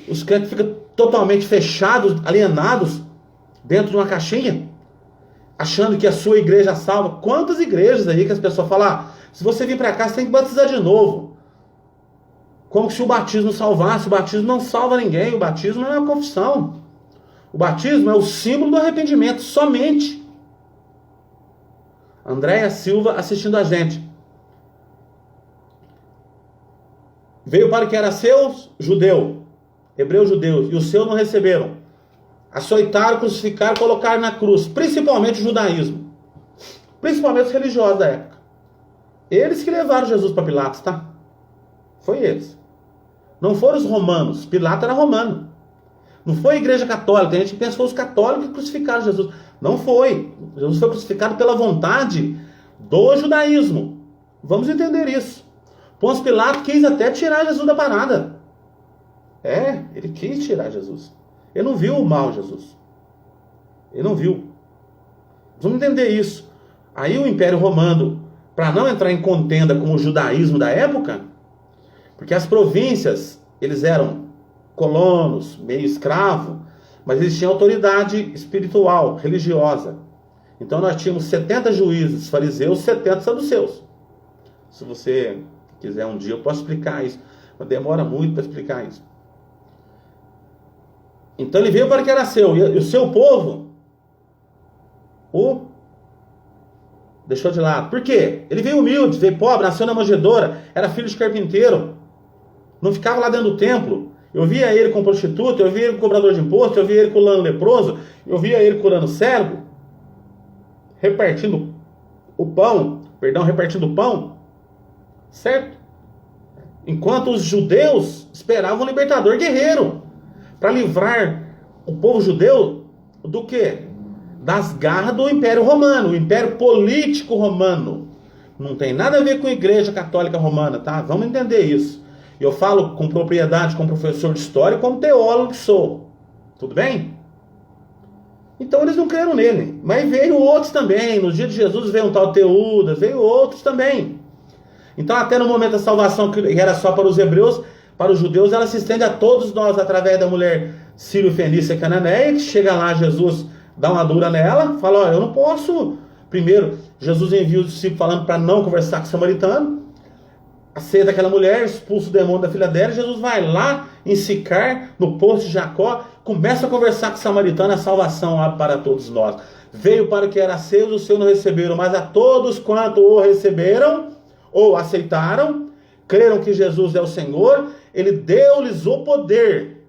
Os crentes ficam totalmente fechados, alienados, dentro de uma caixinha, achando que a sua igreja salva. Quantas igrejas aí que as pessoas falam, se você vir para cá, você tem que batizar de novo. Como se o batismo salvasse. O batismo não salva ninguém, o batismo não é uma confissão. O batismo é o símbolo do arrependimento, somente. Andréia Silva assistindo a gente. Veio para o que era seu, judeu, hebreu, judeus, e os seus não receberam. Açoitaram, crucificaram, colocaram na cruz, principalmente o judaísmo, principalmente os religiosos da época. Eles que levaram Jesus para Pilatos, tá? Foi eles. Não foram os romanos. Pilatos era romano. Não foi a igreja católica. Tem gente que pensa que foi os católicos que crucificaram Jesus. Não foi. Jesus foi crucificado pela vontade do judaísmo. Vamos entender isso. Pôncio Pilatos quis até tirar Jesus da parada. Ele quis tirar Jesus. Ele não viu o mal em Jesus. Ele não viu. Vamos entender isso. Aí o Império Romano, para não entrar em contenda com o judaísmo da época, porque as províncias, eles eram colonos, meio escravo, mas eles tinham autoridade espiritual, religiosa. Então nós tínhamos 70 juízes fariseus, 70 saduceus. Se você quiser um dia eu posso explicar isso, mas demora muito para explicar isso. Então ele veio para que era seu, e o seu povo o deixou de lado. Por quê? Ele veio humilde, veio pobre, nasceu na manjedoura, era filho de carpinteiro, não ficava lá dentro do templo. Eu via ele com prostituta, eu via ele com cobrador de imposto, eu via ele curando leproso, eu via ele curando cego, repartindo o pão, certo? Enquanto os judeus esperavam um libertador guerreiro para livrar o povo judeu do quê? Das garras do Império Romano, o Império Político Romano. Não tem nada a ver com a Igreja Católica Romana, tá? Vamos entender isso. Eu falo com propriedade, como professor de história, como teólogo que sou. Tudo bem? Então eles não creram nele. Mas veio outros também. No dia de Jesus veio um tal Teudas, veio outros também. Então até no momento da salvação, que era só para os hebreus, para os judeus, ela se estende a todos nós, através da mulher sírio-fenícia cananeia, que chega lá, Jesus dá uma dura nela, fala, olha, eu não posso. Primeiro, Jesus envia os discípulos falando para não conversar com o samaritano. Aceita aquela mulher, expulsa o demônio da filha dela. Jesus vai lá em Sicar, no poço de Jacó, começa a conversar com o samaritano, a salvação abre para todos nós. Veio para o que era seu, os seus não receberam, mas a todos quanto o receberam, ou aceitaram, creram que Jesus é o Senhor, ele deu-lhes o poder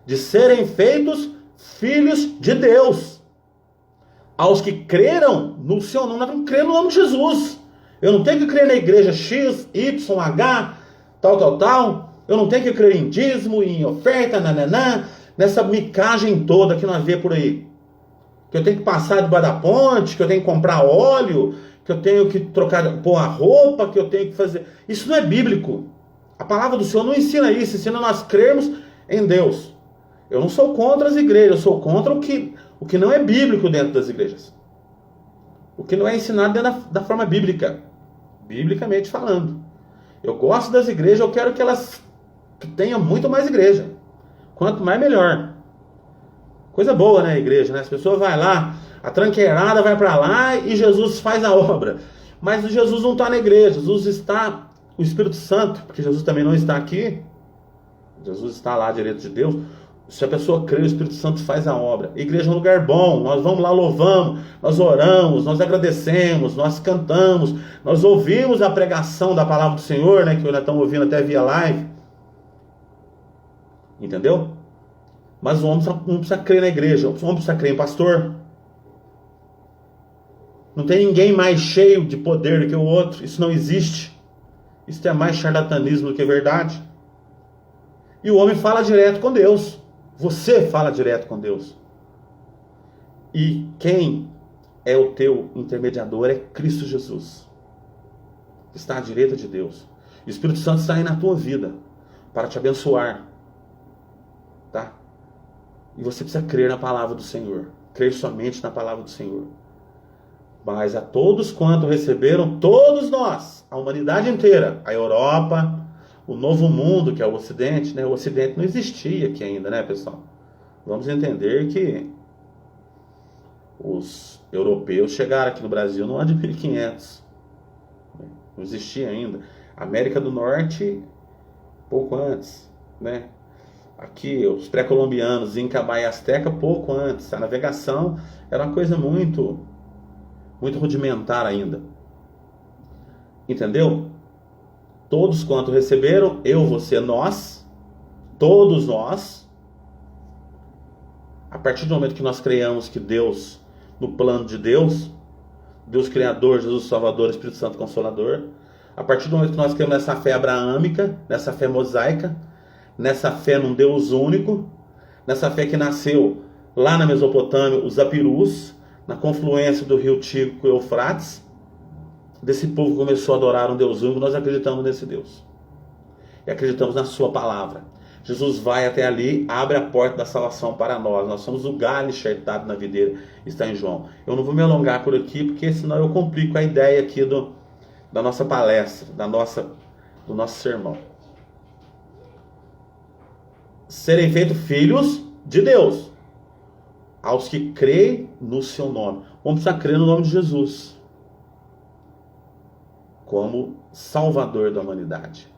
de serem feitos filhos de Deus. Aos que creram no seu nome, nós vamos crer no nome de Jesus. Eu não tenho que crer na igreja X, Y, H, tal. Eu não tenho que crer em dízimo, em oferta, nessa micagem toda que nós vemos por aí. Que eu tenho que passar debaixo da ponte, que eu tenho que comprar óleo, que eu tenho que pôr a roupa, que eu tenho que fazer. Isso não é bíblico. A palavra do Senhor não ensina isso, ensina nós crermos em Deus. Eu não sou contra as igrejas, eu sou contra o que não é bíblico dentro das igrejas. O que não é ensinado dentro da forma bíblica. Biblicamente falando. Eu gosto das igrejas, eu quero que elas tenham muito mais igreja. Quanto mais, melhor. Coisa boa, né, a igreja, né? As pessoas vão lá, a tranqueirada vai para lá e Jesus faz a obra. Mas Jesus não está na igreja, Jesus está, o Espírito Santo, porque Jesus também não está aqui. Jesus está lá direito de Deus. Se a pessoa crê, o Espírito Santo faz a obra. A igreja é um lugar bom, nós vamos lá, louvamos, nós oramos, nós agradecemos, nós cantamos, nós ouvimos a pregação da palavra do Senhor, né, que nós estamos ouvindo até via live. Entendeu? Mas o homem não precisa crer na igreja, o homem precisa crer em pastor. Não tem ninguém mais cheio de poder do que o outro, isso não existe. Isso é mais charlatanismo do que verdade. E o homem fala direto com Deus. Você fala direto com Deus. E quem é o teu intermediador é Cristo Jesus. Está à direita de Deus. O Espírito Santo está aí na tua vida para te abençoar. Tá? E você precisa crer na palavra do Senhor. Crer somente na palavra do Senhor. Mas a todos quanto receberam, todos nós, a humanidade inteira, a Europa, o novo mundo, que é o Ocidente, né? O Ocidente não existia aqui ainda, né, pessoal? Vamos entender que os europeus chegaram aqui no Brasil no ano de 1500. Não existia ainda. América do Norte, pouco antes, né? Aqui, os pré-colombianos, Inca, Maia e Azteca, pouco antes. A navegação era uma coisa muito rudimentar ainda. Entendeu? Todos quanto receberam, eu, você, nós, todos nós, a partir do momento que nós creiamos que Deus, no plano de Deus, Deus Criador, Jesus Salvador, Espírito Santo Consolador, a partir do momento que nós cremos nessa fé abraâmica, nessa fé mosaica, nessa fé num Deus único, nessa fé que nasceu lá na Mesopotâmia, os Apirus, na confluência do rio Tigre com o Eufrates, desse povo começou a adorar um Deus único, nós acreditamos nesse Deus. E acreditamos na sua palavra. Jesus vai até ali, abre a porta da salvação para nós. Nós somos o galho enxertado na videira, está em João. Eu não vou me alongar por aqui, porque senão eu complico a ideia aqui da nossa palestra, do nosso sermão. Serem feitos filhos de Deus, aos que creem no seu nome. Vamos precisar crer no nome de Jesus como Salvador da humanidade.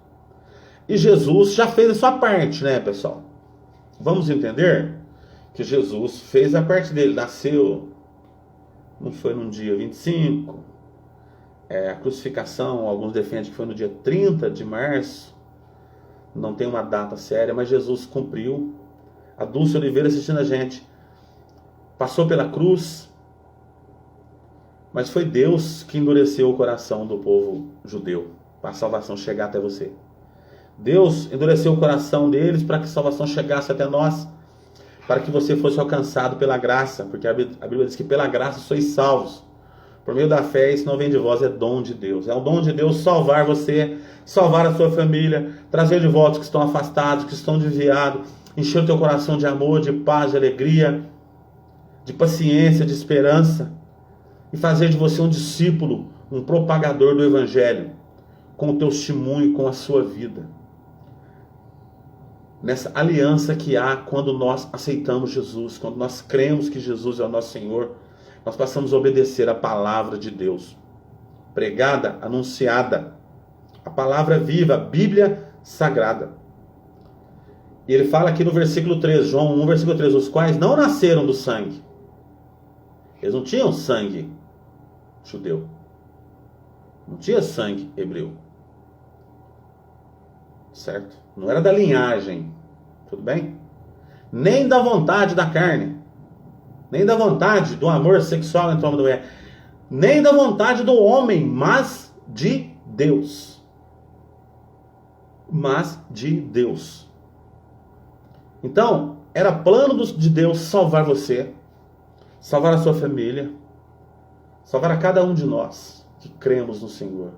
E Jesus já fez a sua parte, né, pessoal? Vamos entender que Jesus fez a parte dele. Nasceu, não foi no dia 25. A crucificação, alguns defendem que foi no dia 30 de março. Não tem uma data séria, mas Jesus cumpriu. A Dulce Oliveira assistindo a gente. Passou pela cruz. Mas foi Deus que endureceu o coração do povo judeu para a salvação chegar até você. Deus endureceu o coração deles para que a salvação chegasse até nós, para que você fosse alcançado pela graça, porque a Bíblia diz que pela graça sois salvos, por meio da fé. Isso não vem de vós, é dom de Deus. É o dom de Deus salvar você, salvar a sua família, trazer de volta os que estão afastados, que estão desviados, encher o teu coração de amor, de paz, de alegria, de paciência, de esperança, e fazer de você um discípulo, um propagador do Evangelho, com o teu testemunho, com a sua vida. Nessa aliança que há quando nós aceitamos Jesus, quando nós cremos que Jesus é o nosso Senhor, nós passamos a obedecer a palavra de Deus, pregada, anunciada, a palavra viva, a Bíblia Sagrada. E ele fala aqui no versículo 3, João 1, versículo 3, os quais não nasceram do sangue. Eles não tinham sangue judeu. Não tinha sangue hebreu. Certo? Não era da linhagem. Tudo bem? Nem da vontade da carne. Nem da vontade do amor sexual entre o homem e a mulher. Nem da vontade do homem, mas de Deus. Mas de Deus. Então, era plano de Deus salvar você, salvar a sua família, salvar a cada um de nós que cremos no Senhor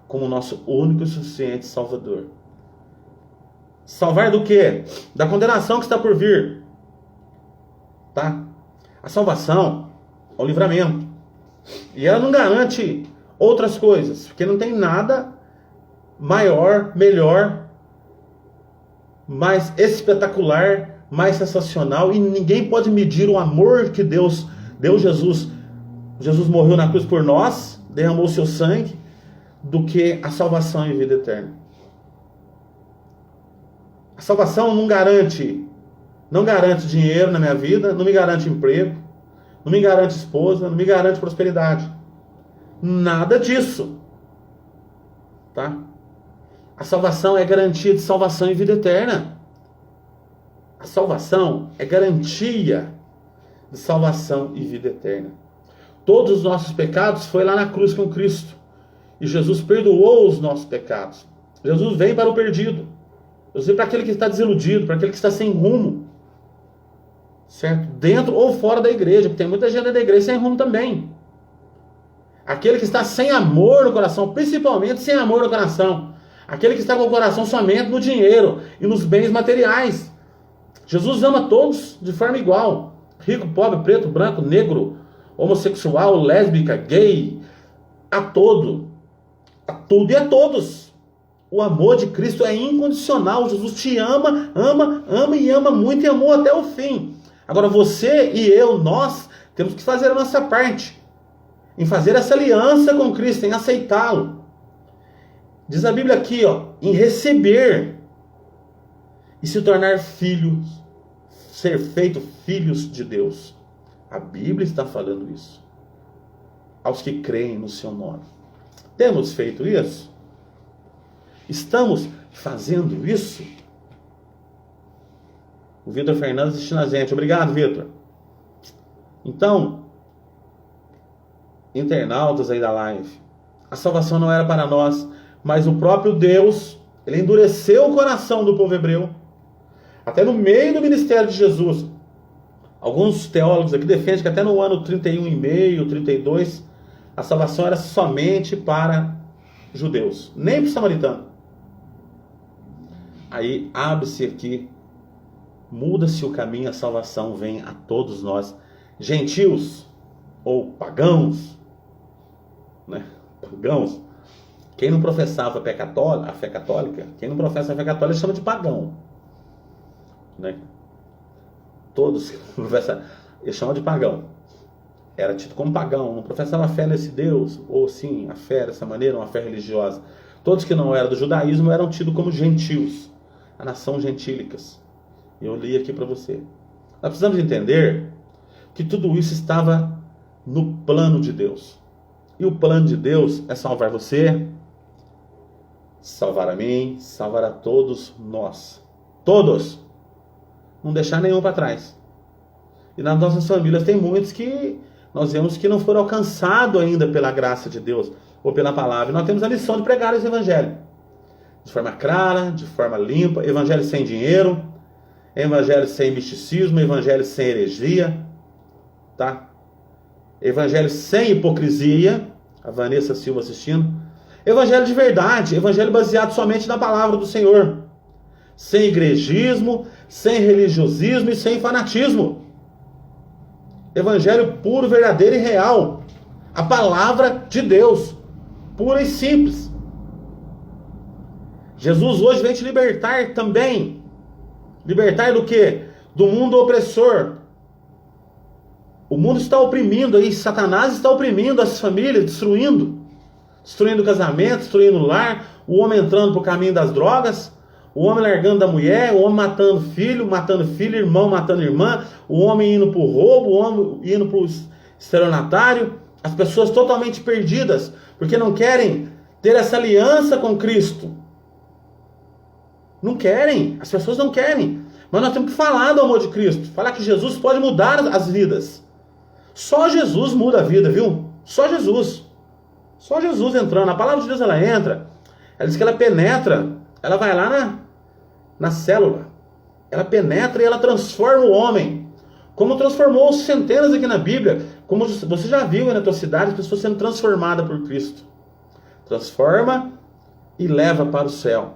como nosso único e suficiente Salvador. Salvar do quê? Da condenação que está por vir. Tá? A salvação é o livramento. E ela não garante outras coisas, porque não tem nada maior, melhor, mais espetacular, mais sensacional, e ninguém pode medir o amor que Deus deu Jesus. Jesus morreu na cruz por nós, derramou seu sangue, do que a salvação e vida eterna. A salvação não garante dinheiro na minha vida, não me garante emprego, não me garante esposa, não me garante prosperidade. Nada disso. Tá? A salvação é garantia de salvação e vida eterna. A salvação é garantia de salvação e vida eterna. Todos os nossos pecados foi lá na cruz com Cristo. E Jesus perdoou os nossos pecados. Jesus veio para o perdido. Jesus veio para aquele que está desiludido, para aquele que está sem rumo. Certo? Dentro ou fora da igreja, porque tem muita gente da igreja sem rumo também. Aquele que está sem amor no coração, principalmente sem amor no coração. Aquele que está com o coração somente no dinheiro e nos bens materiais. Jesus ama todos de forma igual. Rico, pobre, preto, branco, negro, homossexual, lésbica, gay, a todo. A tudo e a todos. O amor de Cristo é incondicional. Jesus te ama, ama e ama muito e amou até o fim. Agora você e eu, nós, temos que fazer a nossa parte. Em fazer essa aliança com Cristo, em aceitá-lo. Diz a Bíblia aqui, em receber e se tornar filhos, ser feito filhos de Deus. A Bíblia está falando isso. Aos que creem no seu nome. Temos feito isso? Estamos fazendo isso? O Vitor Fernandes assistindo a gente. Obrigado, Vitor. Então, internautas aí da live, a salvação não era para nós, mas o próprio Deus, ele endureceu o coração do povo hebreu. Até no meio do ministério de Jesus. Alguns teólogos aqui defendem que até no ano 31,5, 32, a salvação era somente para judeus, nem para o samaritano. Aí abre-se aqui, muda-se o caminho, a salvação vem a todos nós, gentios ou pagãos, né? Pagãos. Quem não professava a fé católica, quem não professa a fé católica chama de pagão, né? Todos que professam, eles chamam de pagão. Era tido como pagão, não professava a fé nesse Deus, ou sim, a fé dessa maneira, uma fé religiosa. Todos que não eram do judaísmo eram tidos como gentios, a nação gentílicas. Eu li aqui para você. Nós precisamos entender que tudo isso estava no plano de Deus. E o plano de Deus é salvar você, salvar a mim, salvar a todos nós. Todos. Não deixar nenhum para trás. E nas nossas famílias tem muitos que nós vemos que não foram alcançados ainda pela graça de Deus ou pela palavra. E nós temos a missão de pregar esse evangelho. De forma clara, de forma limpa, evangelho sem dinheiro, evangelho sem misticismo, evangelho sem heresia, tá? Evangelho sem hipocrisia, a Vanessa Silva assistindo. Evangelho de verdade, evangelho baseado somente na palavra do Senhor. Sem igrejismo, sem religiosismo e sem fanatismo. Evangelho puro, verdadeiro e real. A palavra de Deus, pura e simples. Jesus hoje vem te libertar também. Libertar do quê? Do mundo opressor. O mundo está oprimindo aí, Satanás está oprimindo as famílias, destruindo o casamento, destruindo o lar, o homem entrando para o caminho das drogas, o homem largando da mulher, o homem matando filho, irmão matando irmã, o homem indo para o roubo, o homem indo para o estelionatário, as pessoas totalmente perdidas, porque não querem ter essa aliança com Cristo. Não querem, as pessoas não querem. Mas nós temos que falar do amor de Cristo, falar que Jesus pode mudar as vidas. Só Jesus muda a vida, viu? Só Jesus. Só Jesus entrando. A palavra de Deus, ela entra. Ela diz que ela penetra. Ela vai lá na célula. Ela penetra e ela transforma o homem. Como transformou centenas aqui na Bíblia. Como você já viu aí na tua cidade, as pessoas sendo transformadas por Cristo. Transforma e leva para o céu.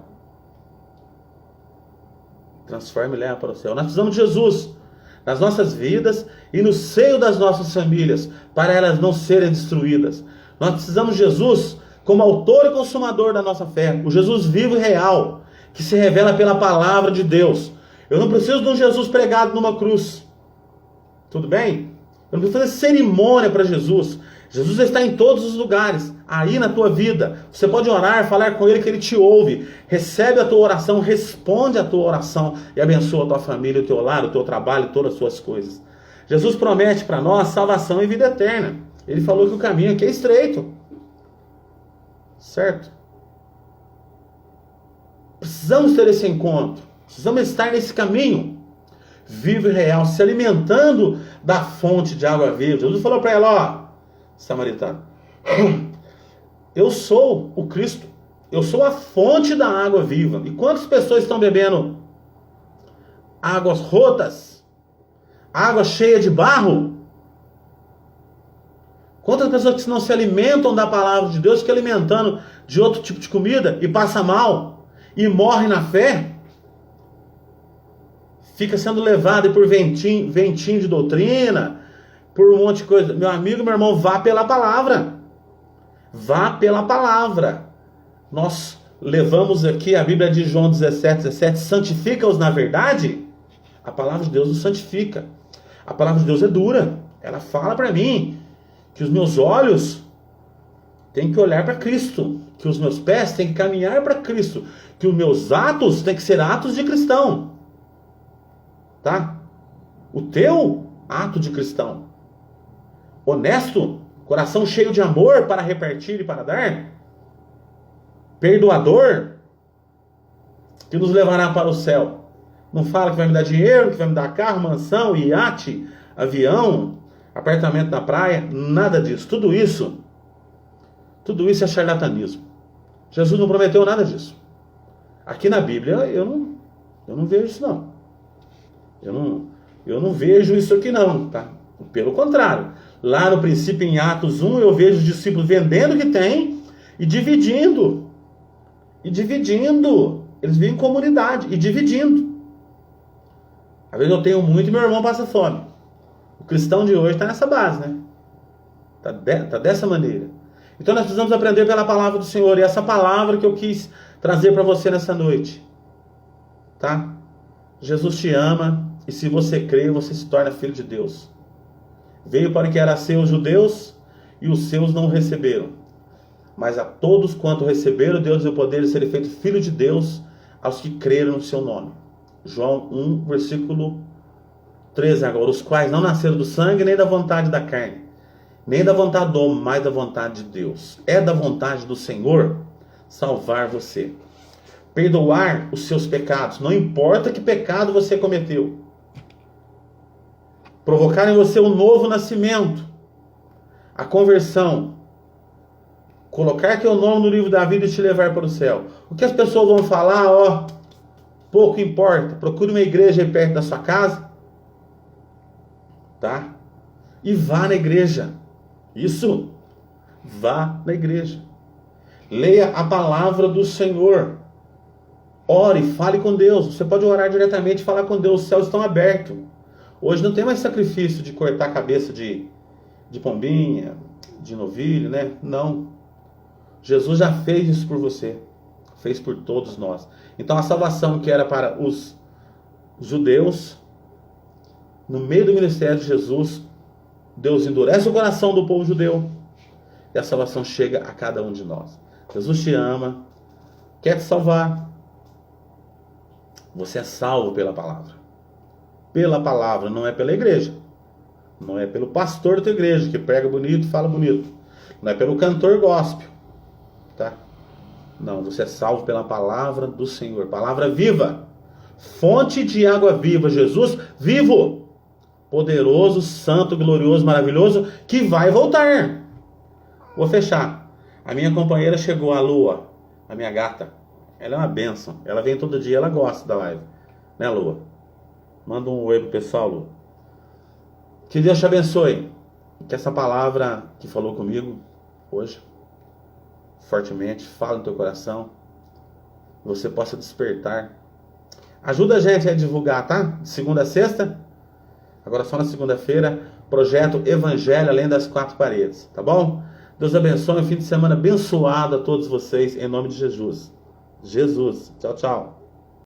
Transforma e leva para o céu. Nós precisamos de Jesus nas nossas vidas e no seio das nossas famílias, para elas não serem destruídas. Nós precisamos de Jesus como autor e consumador da nossa fé, o Jesus vivo e real, que se revela pela palavra de Deus. Eu não preciso de um Jesus pregado numa cruz. Tudo bem? Eu não preciso fazer cerimônia para Jesus. Jesus está em todos os lugares, aí na tua vida. Você pode orar, falar com Ele que Ele te ouve. Recebe a tua oração, responde a tua oração e abençoa a tua família, o teu lar, o teu trabalho e todas as suas coisas. Jesus promete para nós salvação e vida eterna. Ele falou que o caminho aqui é estreito. Certo? Precisamos ter esse encontro. Precisamos estar nesse caminho vivo e real, se alimentando da fonte de água viva. Jesus falou para ela, ó, samaritano, eu sou o Cristo, eu sou a fonte da água viva. E quantas pessoas estão bebendo águas rotas, água cheia de barro? Quantas pessoas que não se alimentam da palavra de Deus, ficam alimentando de outro tipo de comida e passa mal e morre na fé? Fica sendo levado por ventinho de doutrina, por um monte de coisa. Meu amigo, meu irmão, vá pela palavra. Vá pela palavra. Nós levamos aqui a Bíblia de João 17, santifica-os na verdade. A palavra de Deus nos santifica. A palavra de Deus é dura. Ela fala para mim que os meus olhos têm que olhar para Cristo, que os meus pés têm que caminhar para Cristo, que os meus atos têm que ser atos de cristão. Tá? O teu ato de cristão honesto, coração cheio de amor para repartir e para dar, perdoador, que nos levará para o céu. Não fala que vai me dar dinheiro, que vai me dar carro, mansão, iate, avião, apartamento na praia, nada disso. Tudo isso é charlatanismo. Jesus não prometeu nada disso. Aqui na Bíblia eu não vejo isso não. Eu não vejo isso aqui não, tá? Pelo contrário, lá no princípio em Atos 1 eu vejo os discípulos vendendo o que tem e dividindo. Eles vivem em comunidade e dividindo. Às vezes eu tenho muito e meu irmão passa fome. O cristão de hoje está nessa base, né? Tá dessa maneira. Então nós precisamos aprender pela palavra do Senhor. E essa palavra que eu quis trazer para você nessa noite. Tá? Jesus te ama. E se você crê, você se torna filho de Deus. Veio para que era seus judeus e os seus não o receberam. Mas a todos quanto receberam, Deus deu o poder de serem feitos filhos de Deus aos que creram no seu nome. João 1, versículo 13 agora. Os quais não nasceram do sangue, nem da vontade da carne, nem da vontade do homem, mas da vontade de Deus. É da vontade do Senhor salvar você. Perdoar os seus pecados. Não importa que pecado você cometeu. Provocar em você um novo nascimento. A conversão. Colocar teu nome no livro da vida e te levar para o céu. O que as pessoas vão falar, pouco importa. Procure uma igreja aí perto da sua casa. Tá? E vá na igreja. Isso. Vá na igreja. Leia a palavra do Senhor. Ore, fale com Deus. Você pode orar diretamente e falar com Deus. Os céus estão abertos. Hoje não tem mais sacrifício de cortar a cabeça de pombinha, de novilho, né? Não. Jesus já fez isso por você. Fez por todos nós. Então a salvação que era para os judeus, no meio do ministério de Jesus, Deus endurece o coração do povo judeu. E a salvação chega a cada um de nós. Jesus te ama, quer te salvar. Você é salvo pela palavra. Pela palavra, não é pela igreja. Não é pelo pastor da tua igreja, que prega bonito, fala bonito. Não é pelo cantor gospel. Tá? Não, você é salvo pela palavra do Senhor. Palavra viva. Fonte de água viva. Jesus vivo. Poderoso, santo, glorioso, maravilhoso, que vai voltar. Vou fechar. A minha companheira chegou, a Lua, a minha gata. Ela é uma bênção. Ela vem todo dia, ela gosta da live. Né, Lua? Manda um oi pro pessoal, Lua. Que Deus te abençoe. Que essa palavra que falou comigo hoje, fortemente, fala no teu coração. Você possa despertar. Ajuda a gente a divulgar, tá? De segunda a sexta. Agora só na segunda-feira. Projeto Evangelho Além das Quatro Paredes. Tá bom? Deus abençoe, um fim de semana abençoado a todos vocês, em nome de Jesus. Jesus. Tchau, tchau.